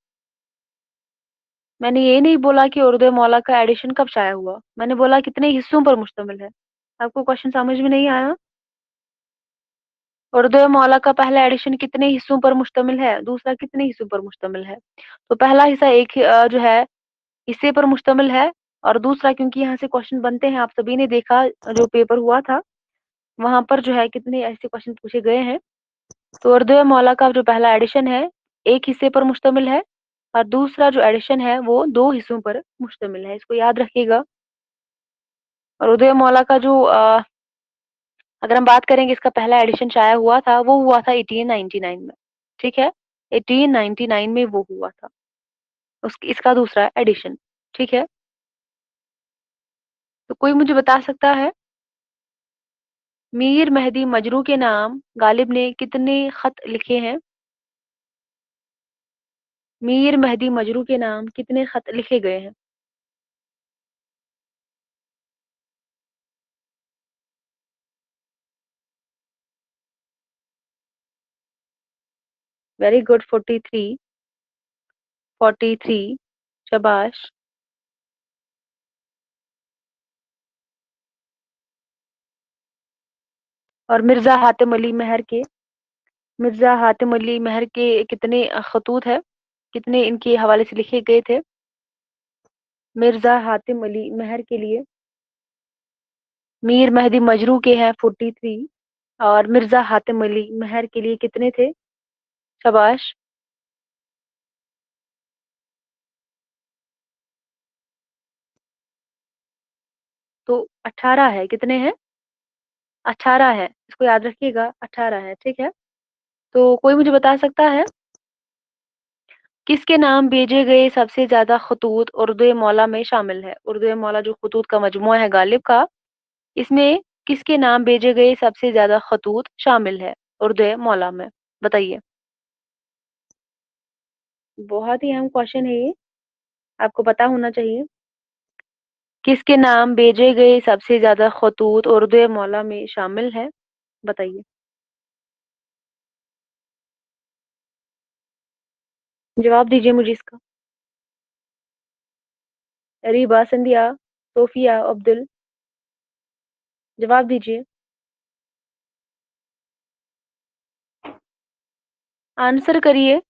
मैंने ये नहीं बोला कि उर्दू मौला का एडिशन कब शाया हुआ, मैंने बोला कितने हिस्सों पर मुश्तमिल है। आपको क्वेश्चन समझ में नहीं आया? उर्दू मौला का पहला एडिशन कितने हिस्सों पर मुश्तमिल है, दूसरा कितने हिस्सों पर मुश्तमिल है? तो पहला हिस्सा एक जो है हिस्से पर मुश्तमिल है, और दूसरा, क्योंकि यहाँ से क्वेश्चन बनते हैं, आप सभी ने देखा जो पेपर हुआ था वहां पर जो है कितने ऐसे क्वेश्चन पूछे गए हैं। तो उर्दू मौला का जो पहला एडिशन है एक हिस्से पर मुश्तमिल है, और दूसरा जो एडिशन है वो दो हिस्सों पर मुश्तमिल है, इसको याद रखिएगा। और उदय मौला का जो अगर हम बात करेंगे, इसका पहला एडिशन शाया हुआ था, वो हुआ था 1899 में। ठीक है, 1899 में वो हुआ था, इसका दूसरा एडिशन। ठीक है, तो कोई मुझे बता सकता है मीर मेहदी मजरू के नाम गालिब ने कितने खत लिखे हैं? मीर मेहदी मजरू के नाम कितने खत लिखे गए हैं? Very good, 43। 43, शाबाश। और मिर्जा हातिम अली महर के कितने खतूत है, कितने इनके हवाले से लिखे गए थे? मिर्जा हातिम अली महर के लिए मीर मेहदी मजरू के हैं 43, और मिर्जा हातिम अली महर के लिए कितने थे? शाबाश। तो 18 है, कितने हैं? 18 है, इसको याद रखिएगा, 18 है। ठीक है, तो कोई मुझे बता सकता है किसके नाम भेजे गए सबसे ज्यादा खतूत उर्दू मौला में शामिल है? उर्दू मौला जो खतूत का मजमुआ है गालिब का, इसमें किसके नाम भेजे गए सबसे ज्यादा खतूत शामिल है उर्दू मौला में? बताइए। बहुत ही अहम क्वेश्चन है ये, आपको पता होना चाहिए। किसके नाम भेजे गए सबसे ज्यादा खतूत उर्दू मौला में शामिल है? बताइए। जवाब दीजिए मुझे इसका। रीबा, संध्या, सोफिया, अब्दुल, जवाब दीजिए। आंसर करिए।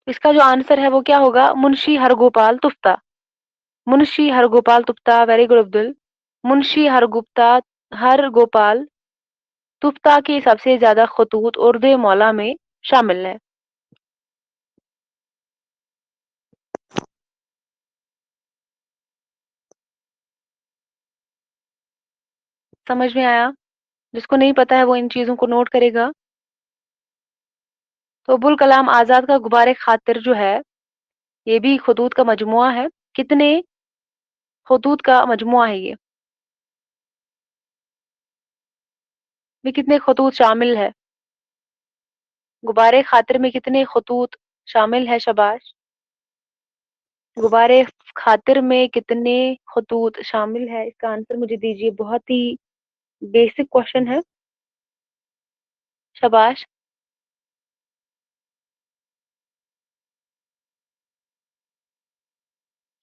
इसका जो आंसर है वो क्या होगा? मुंशी हरगोपाल तुफ्ता। Munshi Hargopal Tufta, very good Abdul. मुंशी हरगोपाल तुफ्ता के सबसे ज्यादा खतूत उर्दू मौला में शामिल है। समझ में आया? जिसको नहीं पता है वो इन चीजों को नोट करेगा। तो अबुल कलाम आजाद का गुबारे खातिर जो है ये भी खतूत का मजमुआ है। कितने खतूत का मजमुआ है ये? में कितने खतूत शामिल है? गुबारे खातिर में कितने खतूत शामिल है? शाबाश। गुबारे खातिर में कितने खतूत शामिल है, इसका आंसर मुझे दीजिए। बहुत ही बेसिक क्वेश्चन है। शाबाश।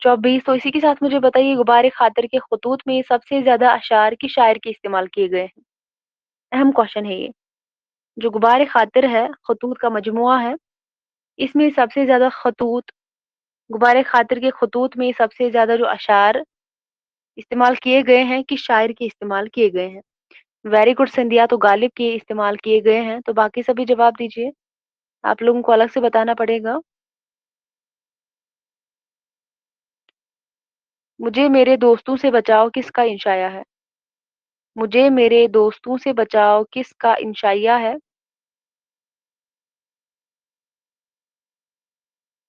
24। तो इसी के साथ मुझे बताइए गुबारे खातिर के खतूत में सबसे ज्यादा अशार किस शायर के इस्तेमाल किए गए हैं? अहम क्वेश्चन है ये। जो गुबारे खातिर है, खतूत का मजमुआ है, इसमें सबसे ज्यादा खतूत, गुबारे खातिर के खतूत में सबसे ज्यादा जो अशार इस्तेमाल किए गए हैं, किस शायर के इस्तेमाल किए गए हैं? वेरी गुड संध्या, तो गालिब के इस्तेमाल किए गए हैं, तो बाकी सभी जवाब दीजिए। आप लोगों को अलग से बताना पड़ेगा। मुझे मेरे दोस्तों से बचाओ किसका इंशाया है? मुझे मेरे दोस्तों से बचाओ किसका इंशाया है?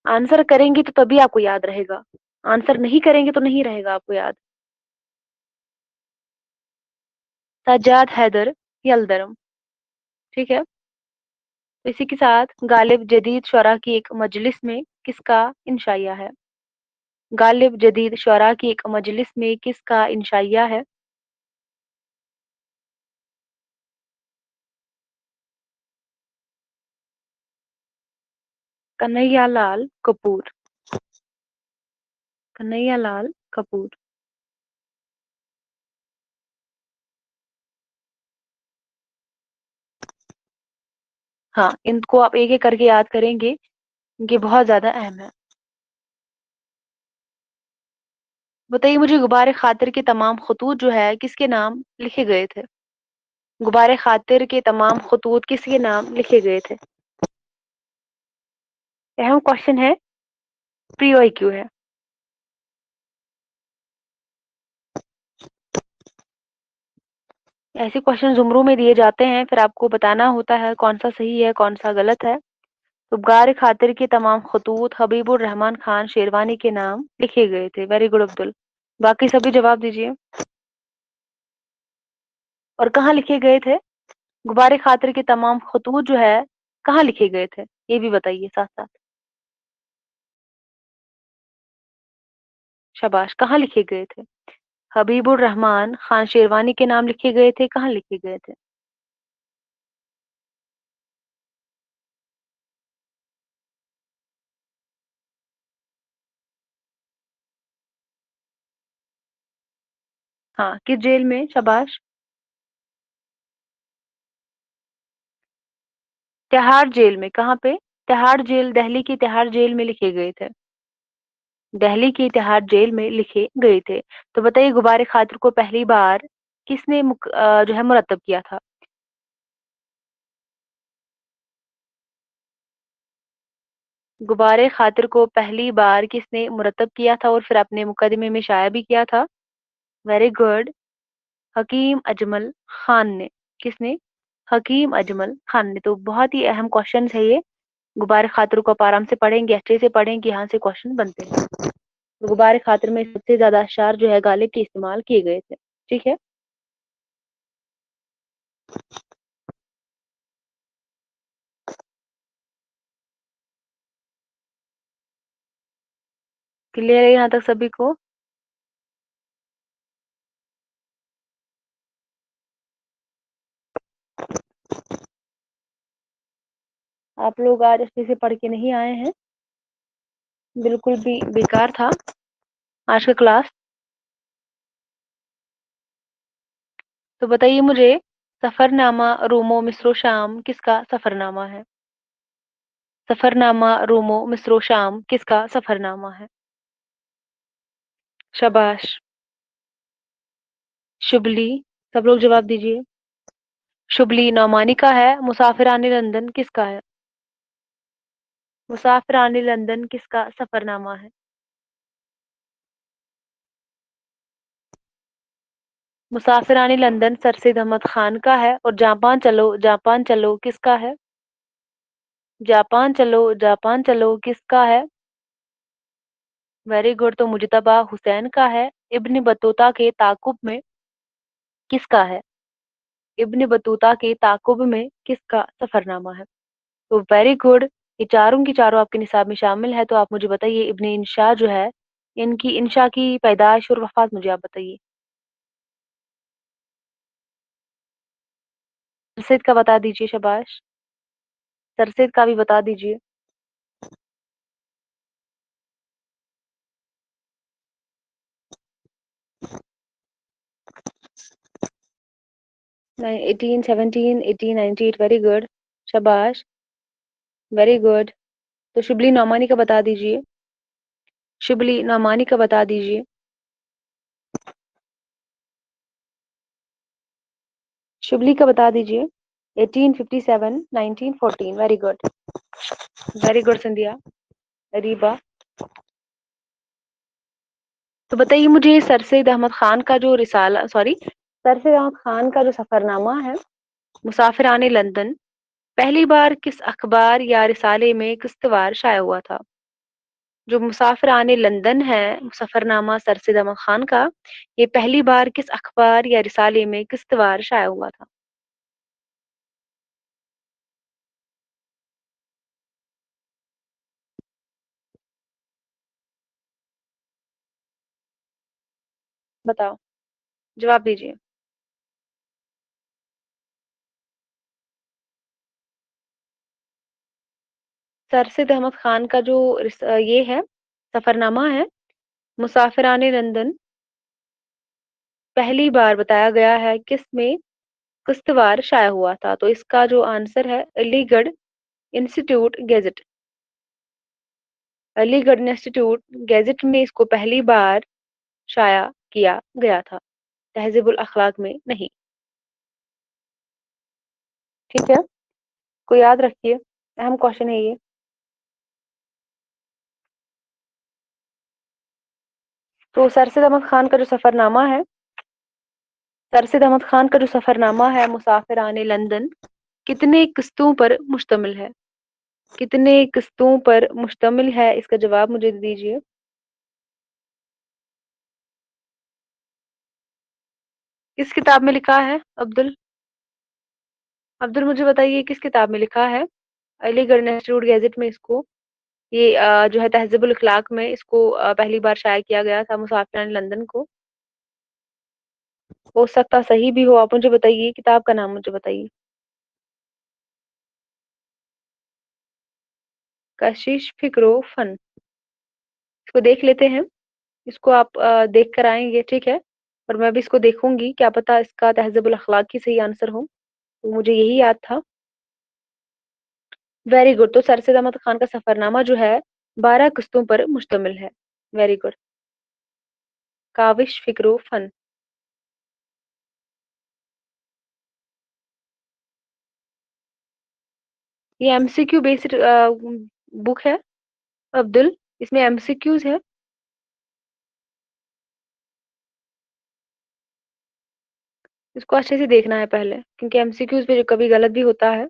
आंसर करेंगे तो तभी आपको याद रहेगा, आंसर नहीं करेंगे तो नहीं रहेगा आपको याद। सज्जाद हैदर यलदरम। ठीक है। तो इसी के साथ गालिब जदीद शुरा की एक मजलिस में किसका इंशाया है? गालिब जदीद शुरा की एक मजलिस में किसका इंशाया है? कन्हैया लाल कपूर। कन्हैया लाल कपूर। हाँ, इनको आप एक एक करके याद करेंगे, ये बहुत ज्यादा अहम है। बताइए मुझे, गुब्बारे खातिर के तमाम खतूत जो है किसके नाम लिखे गए थे? गुब्बारे खातिर के तमाम खतूत किसके नाम लिखे गए थे? अहम क्वेश्चन है, प्री क्यू है। ऐसे क्वेश्चन जुमरों में दिए जाते हैं, फिर आपको बताना होता है कौन सा सही है कौन सा गलत है। तो गुब्बारे खातिर के तमाम खतूत हबीबुर रहमान खान शेरवानी के नाम लिखे गए थे। Very good Abdul. बाकी सभी जवाब दीजिए। और कहाँ लिखे गए थे? गुब्बारे खातिर के तमाम खतूत जो है कहाँ लिखे गए थे, ये भी बताइए साथ साथ। शाबाश, कहाँ लिखे गए थे? हबीबुर रहमान खान शेरवानी के नाम लिखे गए थे, कहाँ लिखे गए थे? हाँ, किस जेल में? शाबाश। तिहाड़ जेल में। कहाँ पे? तिहाड़ जेल, दिल्ली की तिहाड़ जेल में लिखे गए थे। दिल्ली की तिहाड़ जेल में लिखे गए थे। तो बताइए, गुब्बारे खातिर को पहली बार किसने जो है मुरतब किया था? गुब्बारे खातिर को पहली बार किसने मुरतब किया था और फिर अपने मुकदमे में शाया भी किया था? Very good. हकीम अजमल खान ने। किसने? हकीम अजमल खान ने। तो बहुत ही अहम क्वेश्चन है ये। गुब्बारे खातिर को आप आराम से पढ़ेंगे, अच्छे से पढ़ेंगे, यहाँ से क्वेश्चन बनते हैं। तो गुब्बारे खातिर में सबसे ज्यादा अशआर जो है गालिब के इस्तेमाल किए गए थे। ठीक है। क्लियर है यहाँ तक सभी को? आप लोग आज अच्छे से पढ़ के नहीं आए हैं, बिल्कुल भी बेकार था आज का क्लास। तो बताइए मुझे, सफरनामा रोमो मिस्रो शाम किसका सफरनामा है? सफरनामा रोमो मिस्रो शाम किसका सफरनामा है? शाबाश। शुबली। सब लोग जवाब दीजिए। शुबली नौमानी का है। मुसाफिराने लंदन किसका है? मुसाफिराने लंदन किसका सफरनामा है? मुसाफिराने लंदन सर सैयद अहमद खान का है। और जापान चलो जापान चलो किसका है? जापान चलो जापान चलो किसका है? Very good. तो मुजतबा हुसैन का है। इब्न बतूता के ताकुब में किसका है? इब्न बतूता के ताकुब में किसका सफरनामा है? तो वेरी गुड। ये चारों की चारों आपके निसाब में शामिल है। तो आप मुझे बताइए, इब्न इंशा जो है, इनकी इंशा की पैदाइश और वफात मुझे आप बताइए। सरसद का बता दीजिए। शाबाश। सरसद का भी बता दीजिए। नहीं, 1817, 1898। Very good. शाबाश। Very good. तो शिबली नौमानी का बता दीजिए। शिबली नौमानी का बता दीजिए। शुबली का बता दीजिए। 1857, 1914। Very good. वेरी गुड संध्या। रीबा। तो बताइए मुझे सरसैयद अहमद खान का जो रिसाला, सॉरी, सरसैयद अहमद खान का जो सफरनामा है मुसाफिराने लंदन, पहली बार किस अखबार या रिसाले में किस्तवार शाया हुआ था? जो मुसाफिराने लंदन है, सफरनामा सरसैयद अहमद खान का, ये पहली बार किस अखबार या रिसाले में किस्तवार शाया हुआ था? बताओ, जवाब दीजिए। सरसैयद अहमद खान का जो ये है सफरनामा है मुसाफिराने लंदन, पहली बार बताया गया है किस में किस्तवार शाया हुआ था? तो इसका जो आंसर है Aligarh institute gadget. Aligarh institute gadget में इसको पहली बार शाया किया गया था, तहजीबुल अखलाक में नहीं। ठीक है, को याद रखिए, अहम क्वेश्चन है ये। तो सरसैयद अहमद खान का जो सफरनामा है, सरसैयद अहमद खान का जो सफरनामा है मुसाफिराने लंदन, कितने किस्तों पर मुश्तमिल है? कितने किस्तों पर मुश्तमिल है, इसका जवाब मुझे दीजिए। किस किताब में लिखा है अब्दुल? अब्दुल मुझे बताइए किस किताब में लिखा है? अलीगढ़ इंस्टीट्यूट गैजेट में इसको, ये जो है तहजीबुल अखलाक में इसको पहली बार शाया किया गया था मुसाफिराने लंदन को। हो सकता सही भी हो, आप मुझे बताइए किताब का नाम मुझे बताइए। कशिश फिक्रो फन। इसको देख लेते हैं। इसको आप देख कर आएंगे, ठीक है? और मैं भी इसको देखूंगी, क्या पता इसका तहजीबुल अखलाक ही सही आंसर हो। तो मुझे यही याद था। Very good. तो सरसैयद अहमद खान का सफरनामा जो है 12 किस्तों पर मुश्तमिल है। Very good. काविश फिक्रो फन। ये एमसीक्यू बेस्ड बुक है अब्दुल, इसमें एमसीक्यूज है। इसको अच्छे से देखना है पहले, क्योंकि एमसीक्यूज पे जो कभी गलत भी होता है।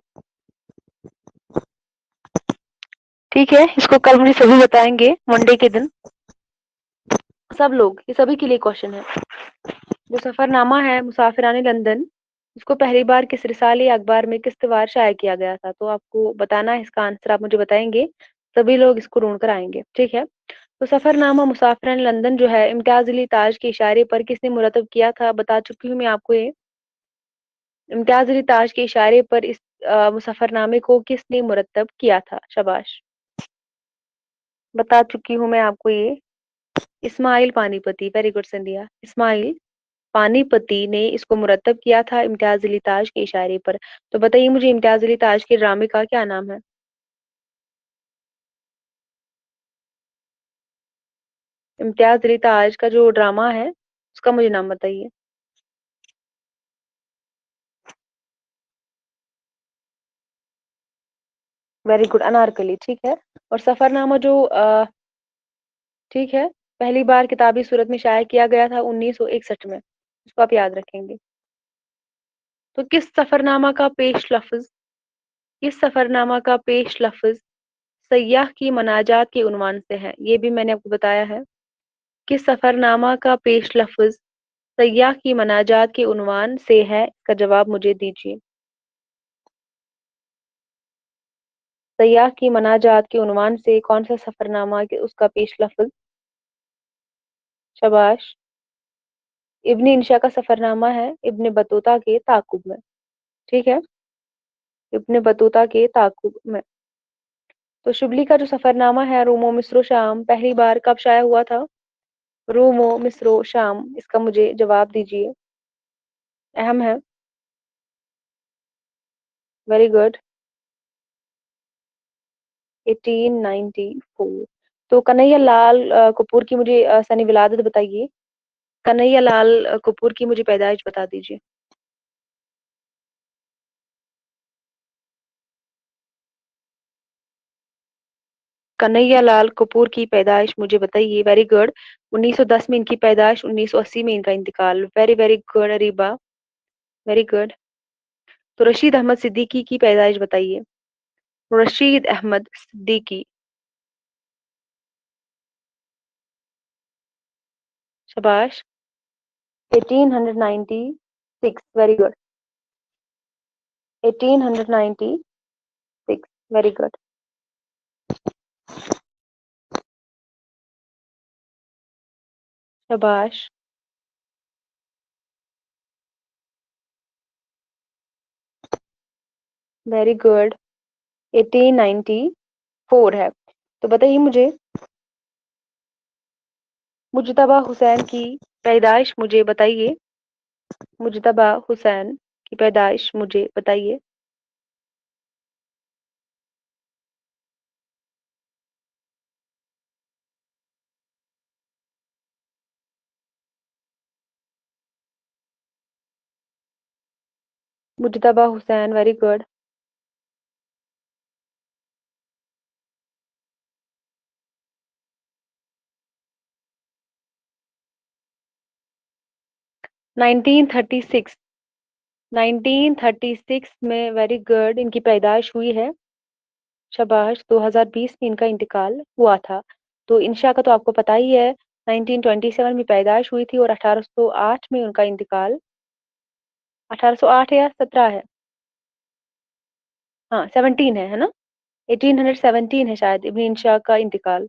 ठीक है, इसको कल मुझे सभी बताएंगे मंडे के दिन, सब लोग, ये सभी के लिए क्वेश्चन है। जो सफरनामा है मुसाफिराने लंदन, इसको पहली बार किस रिसाले या अखबार में किस्तवार शाया किया गया था? तो आपको बताना है, इसका आंसर आप मुझे बताएंगे, सभी लोग इसको ढूंढ कर आएंगे, ठीक है? तो सफरनामा मुसाफिराने लंदन जो है इम्तियाज अली ताज के इशारे पर किसने मुरतब किया था? बता चुकी हूँ मैं आपको ये। इम्तियाज अली ताज के इशारे पर इस सफरनामे को किसने मुरतब किया था? शाबाश, बता चुकी हूँ मैं आपको ये। इस्माइल पानीपति। वेरी गुड संध्या। इस्माइल पानीपति ने इसको मुरतब किया था इम्तियाज अली ताज के इशारे पर। तो बताइए मुझे इम्तियाज अली ताज के ड्रामे का क्या नाम है? इम्तियाज अली ताज का जो ड्रामा है उसका मुझे नाम बताइए। Very good, Anarkali. ठीक है। और सफरनामा जो ठीक है, पहली बार किताबी सूरत में शाया किया गया था 1961 में, इसको आप याद रखेंगे। तो किस सफरनामा का पेश लफ्ज, किस सफरनामा का पेश लफ्ज सयाह की मनाजात के उन्वान से है? ये भी मैंने आपको बताया है। किस सफरनामा का पेश लफ्ज सयाह की मनाजात के उन्वान से है? इसका जवाब मुझे दीजिए। सयाह की मनाजात के उन्वान से कौन सा सफरनामा के उसका पेश लफ्ज? शाबाश। इब्न इंशा का सफरनामा है इब्न बतूता के ताकुब में। ठीक है, इब्न बतूता के ताकुब में। तो शुबली का जो सफरनामा है रोमो मिस्रो शाम, पहली बार कब शाया हुआ था? रोमो मिस्रो शाम, इसका मुझे जवाब दीजिए, अहम है। Very good. 1894। तो कन्हैया लाल कपूर की मुझे सनी विलादत बताइए। कन्हैया लाल कपूर की मुझे पैदाइश बता दीजिए। कन्हैया लाल कपूर की पैदाइश मुझे बताइए। Very good. 1910 में इनकी पैदाइश, 1980 में इनका इंतकाल। Very very good Ariba, very good. तो रशीद अहमद सिद्दीकी की पैदाइश बताइए। रशीद अहमद सिद्दीकी। शाबाश। 1896। Very good. 1896। Very good. शाबाश। Very good. 1894 है। तो बताइए मुझे, मुजतबा हुसैन की पैदाइश मुझे बताइए। मुजतबा हुसैन की पैदाइश मुझे बताइए। मुजतबा हुसैन, वेरी गुड। 1936। 1936 में, वेरी गुड, इनकी पैदाइश हुई है। शाबाश। 2020 में इनका इंतकाल हुआ था। तो इंशा का तो आपको पता ही है। 1927 में पैदाइश हुई थी और 1808 में उनका इंतकाल। 1808 या 17 है? हाँ 17 है ना? 1817 है शायद इब्न इंशा का इंतकाल।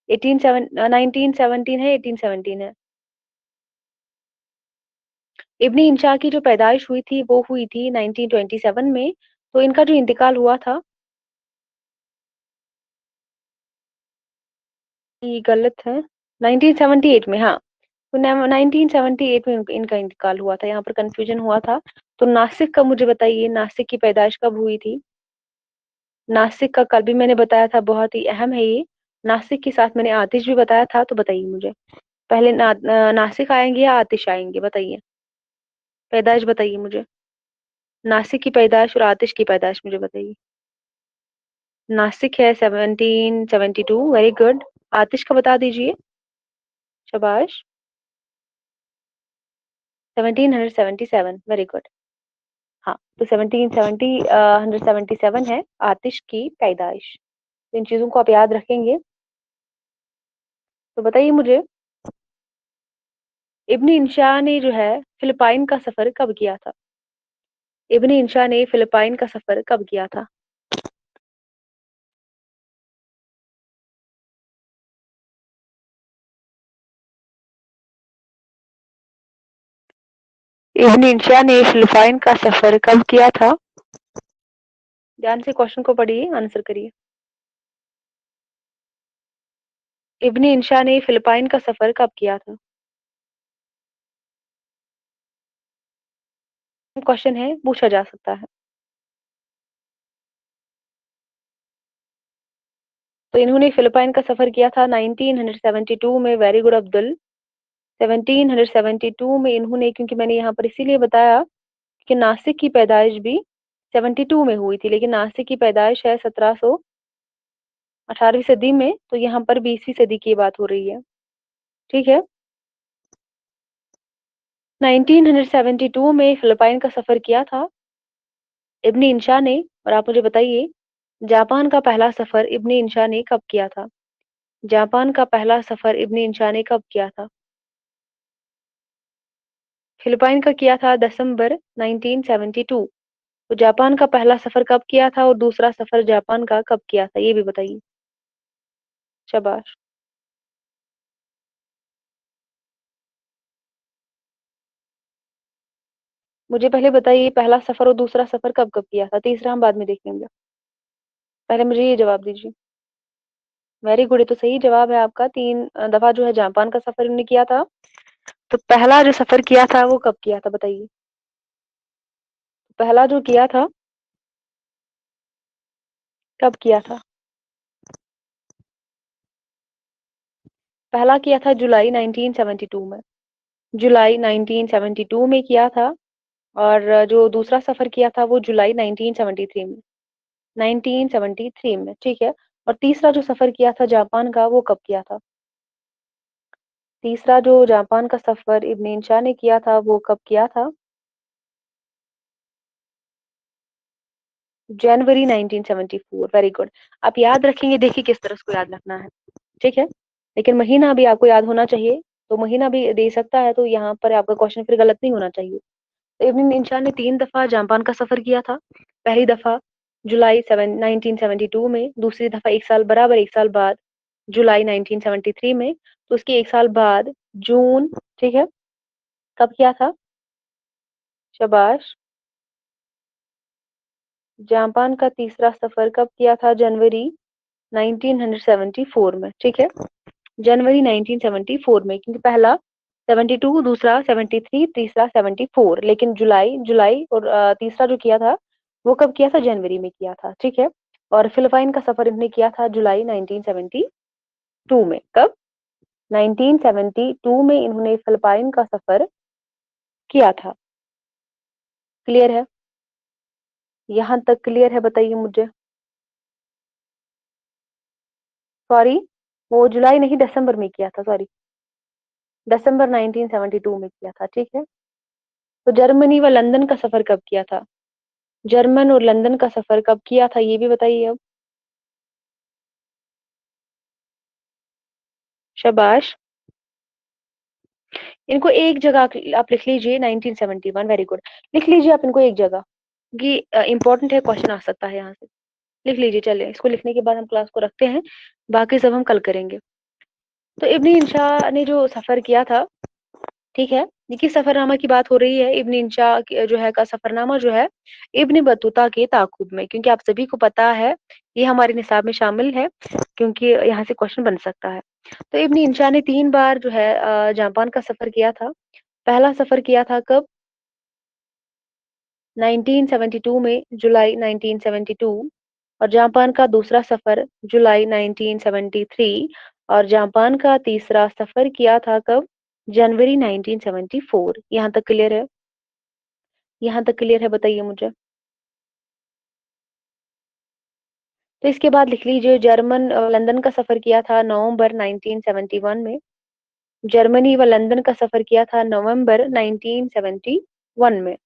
1917 है, 1817 है। इब्न इंशा की जो पैदाइश हुई थी वो हुई थी 1927 में। तो इनका जो इंतकाल हुआ था, ये गलत है। 1978 में, हाँ। तो 1978 में इनका इंतकाल हुआ था, यहाँ पर कंफ्यूजन हुआ था। तो नासिक का मुझे बताइए, नासिक की पैदाइश कब हुई थी? नासिक का कल भी मैंने बताया था, बहुत ही अहम है ये। नासिक के साथ मैंने आतिश भी बताया था, तो बताइए मुझे, पहले नासिक आएंगे या आतिश आएंगे, बताइए। पैदाइश बताइए मुझे। नासिक की पैदाइश और आतिश की पैदाइश मुझे बताइए। नासिक है 1772, वेरी गुड। आतिश का बता दीजिए। शाबाश। 1777, वेरी गुड। हाँ, तो 177 है आतिश की पैदाइश। तो इन चीजों को आप याद रखेंगे। तो बताइए मुझे, इब्न इंशा ने जो है फिलिपाइन का सफर कब किया था? इब्न इंशा ने फिलिपाइन का सफर कब किया था? इब्न इंशा ने फिलिपाइन का सफर कब किया था? ध्यान से क्वेश्चन को पढ़िए, आंसर करिए। इब्न इंशा ने फिलिपाइन का सफर कब किया था? क्वेश्चन है, पूछा जा सकता है। तो इन्होंने फिलिपाइन का सफर किया था 1972 में। Very good Abdul. 1772 में इन्होंने, क्योंकि मैंने यहाँ पर इसीलिए बताया कि नासिक की पैदाइश भी 72 में हुई थी, लेकिन नासिक की पैदाइश है 18वीं सदी में, तो यहाँ पर 20वीं सदी की बात हो रही है। ठीक है। 1972 में फिलिपाइन का सफर किया था इब्न इंशा ने। और आप मुझे बताइए, जापान का पहला सफर इब्न इंशा ने कब किया था? जापान का पहला सफर इब्न इंशा ने कब किया था? फिलिपाइन का किया था दिसंबर 1972। तो जापान का पहला सफर कब किया था और दूसरा सफर जापान का कब किया था, ये भी बताइए। शाबाश। मुझे पहले बताइए, पहला सफर और दूसरा सफर कब कब किया था, तीसरा हम बाद में देखेंगे। पहले मुझे ये जवाब दीजिए। वेरी गुड, ये तो सही जवाब है आपका। 3 दफा जो है जापान का सफर इन्होंने किया था। तो पहला जो सफर किया था वो कब किया था, बताइए। पहला जो किया था, कब किया था? पहला किया था जुलाई 1972 में। जुलाई 1972 में किया था। और जो दूसरा सफर किया था वो जुलाई 1973 में। 1973 में, ठीक है। और तीसरा जो सफर किया था जापान का वो कब किया था? तीसरा जो जापान का सफर इब्न इंशा ने किया था वो कब किया था? जनवरी 1974। Very good. आप याद रखेंगे, देखिए किस तरह उसको याद रखना है। ठीक है, लेकिन महीना भी आपको याद होना चाहिए। तो महीना भी दे सकता है, तो यहाँ पर आपका क्वेश्चन फिर गलत नहीं होना चाहिए। तो इब्न इंशा ने 3 दफा जापान का सफर किया था। पहली दफा जुलाई 1972 में, दूसरी दफा एक साल बराबर एक साल बाद जुलाई 1973 में, तो उसके एक साल बाद जून। ठीक है, कब किया था? शाबाश। जापान का तीसरा सफर कब किया था? जनवरी 1974 में। ठीक है, जनवरी 1974 में, क्योंकि पहला 72, दूसरा 73, तीसरा 74, लेकिन जुलाई जुलाई और तीसरा जो किया था वो कब किया था? जनवरी में किया था। ठीक है, और फिलिपाइन का सफर इन्होंने किया था जुलाई 1972 में। कब? 1972 में इन्होंने फिलिपाइन का सफर किया था। क्लियर है? यहाँ तक क्लियर है? बताइए मुझे। सॉरी, वो जुलाई नहीं दिसंबर में किया था, सॉरी, दिसंबर 1972 में किया था। ठीक है, तो जर्मनी व लंदन का सफर कब किया था? जर्मन और लंदन का सफर कब किया था, ये भी बताइए अब। शाबाश। इनको एक जगह आप लिख लीजिए, 1971। Very good. लिख लीजिए आप इनको एक जगह, कि इंपॉर्टेंट है, क्वेश्चन आ सकता है यहाँ से। लिख लीजिए, चलिए इसको लिखने के बाद हम क्लास को रखते हैं, बाकी सब हम कल करेंगे। तो इब्न इंशा ने जो सफर किया था, ठीक है, ये किस सफरनामा की बात हो रही है? इब्न इंशा जो है का सफरनामा जो है इब्न बतूता के ताकुब में, क्योंकि आप सभी को पता है ये हमारे निसाब में शामिल है, क्योंकि यहाँ से क्वेश्चन बन सकता है। तो इब्न इंशा ने 3 बार जो है जापान का सफर किया था। पहला सफर किया था कब? 1972 में, जुलाई 1972। और जापान का दूसरा सफर जुलाई 1973। और जापान का तीसरा सफर किया था कब? जनवरी 1974। यहाँ तक क्लियर है? यहाँ तक क्लियर है? बताइए मुझे। तो इसके बाद लिख लीजिए, जर्मन लंदन का सफर किया था नवंबर 1971 में। जर्मनी व लंदन का सफर किया था नवंबर 1971 में।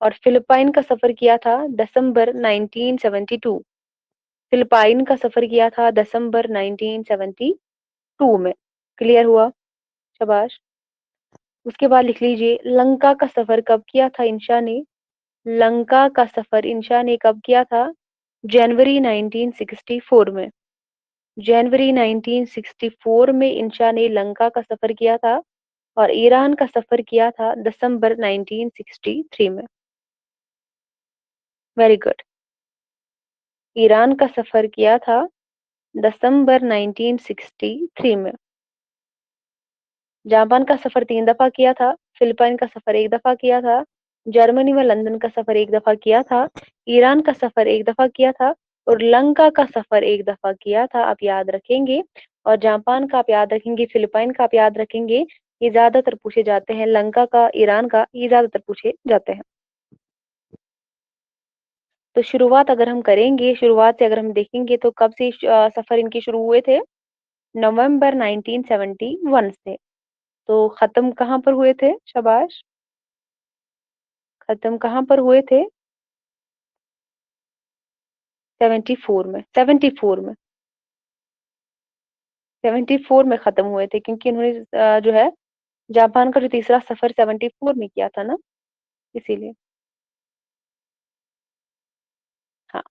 और फिलिपाइन का सफर किया था दिसंबर 1972। फिलिपाइन का सफर किया था दिसंबर 1972 में। क्लियर हुआ? शाबाश। उसके बाद लिख लीजिए, लंका का सफर कब किया था इंशा ने? लंका का सफर इंशा ने कब किया था? जनवरी 1964 में। जनवरी 1964 में इंशा ने लंका का सफर किया था। और ईरान का सफर किया था दिसंबर 1963 में। Very good. ईरान का सफर किया था दिसंबर 1963 में। जापान का सफर 3 दफा किया था। फिलिपाइन का सफर एक दफा किया था। जर्मनी व लंदन का सफर एक दफा किया था। ईरान का सफर एक दफा किया था। और लंका का सफर एक दफा किया था, आप याद रखेंगे। और जापान का आप याद रखेंगे, फिलिपाइन का आप याद रखेंगे। ये ज्यादातर पूछे जाते हैं, लंका का, ईरान का, ये ज्यादातर पूछे जाते हैं। तो शुरुआत अगर हम करेंगे, शुरुआत से अगर हम देखेंगे, तो कब से सफर इनके शुरू हुए थे? नवंबर 1971 से। तो खत्म कहाँ पर हुए थे? शाबाश। खत्म कहाँ पर हुए थे? 74 में। 74 में। 74 में खत्म हुए थे, क्योंकि इन्होंने जो है जापान का जो तीसरा सफर 74 में किया था ना, इसीलिए। हाँ,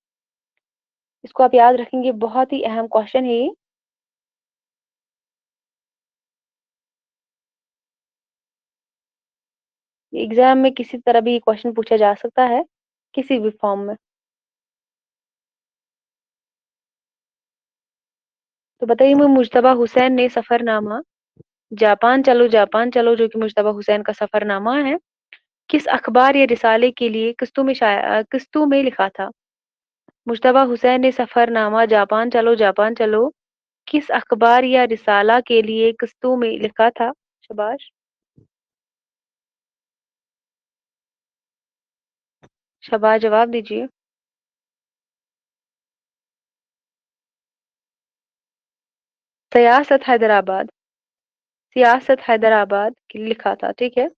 इसको आप याद रखेंगे, बहुत ही अहम क्वेश्चन है ये। एग्जाम में किसी तरह भी क्वेश्चन पूछा जा सकता है, किसी भी फॉर्म में। तो बताइए, मुज्तबा हुसैन ने सफरनामा जापान चलो जापान चलो, जो कि मुज्तबा हुसैन का सफरनामा है, किस अखबार या रिसाले के लिए किस्तों में लिखा था? मुज्तबा हुसैन ने सफरनामा जापान चलो जापान चलो किस अखबार या रिसाला के लिए किस्तों में लिखा था? शाबाश। शाबाश, जवाब दीजिए। सियासत हैदराबाद, सियासत हैदराबाद की लिखा था, ठीक है।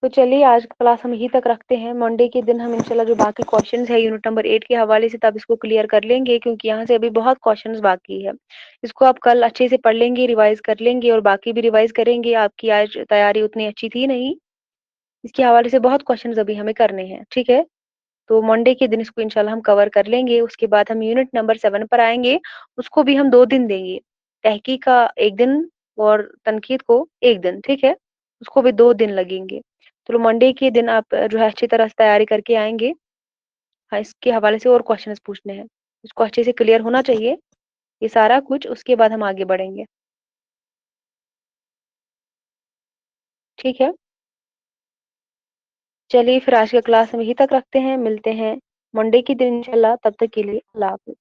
तो चलिए आज का क्लास हम यहीं तक रखते हैं। मंडे के दिन हम इंशाल्लाह जो बाकी क्वेश्चंस है यूनिट नंबर 8 के हवाले से तब इसको क्लियर कर लेंगे, क्योंकि यहाँ से अभी बहुत क्वेश्चंस बाकी है। इसको आप कल अच्छे से पढ़ लेंगे, रिवाइज कर लेंगे और बाकी भी रिवाइज करेंगे। आपकी आज तैयारी उतनी अच्छी थी नहीं, इसके हवाले से बहुत क्वेश्चंस अभी हमें करने हैं, ठीक है। तो मंडे के दिन इसको इंशाल्लाह हम कवर कर लेंगे। उसके बाद हम यूनिट नंबर 7 पर आएंगे। उसको भी हम 2 दिन देंगे, तहकीक का 1 दिन और तनकीद को 1 दिन, ठीक है। उसको भी 2 दिन लगेंगे। तो मंडे के दिन आप जो है अच्छी तरह से तैयारी करके आएंगे। हाँ, इसके हवाले से और क्वेश्चंस पूछने हैं, इसको अच्छे से क्लियर होना चाहिए ये सारा कुछ। उसके बाद हम आगे बढ़ेंगे, ठीक है। चलिए फिर आज का क्लास हम यहीं तक रखते हैं, मिलते हैं मंडे के दिन इंशाल्लाह। तब तक के लिए अल्लाह हाफिज।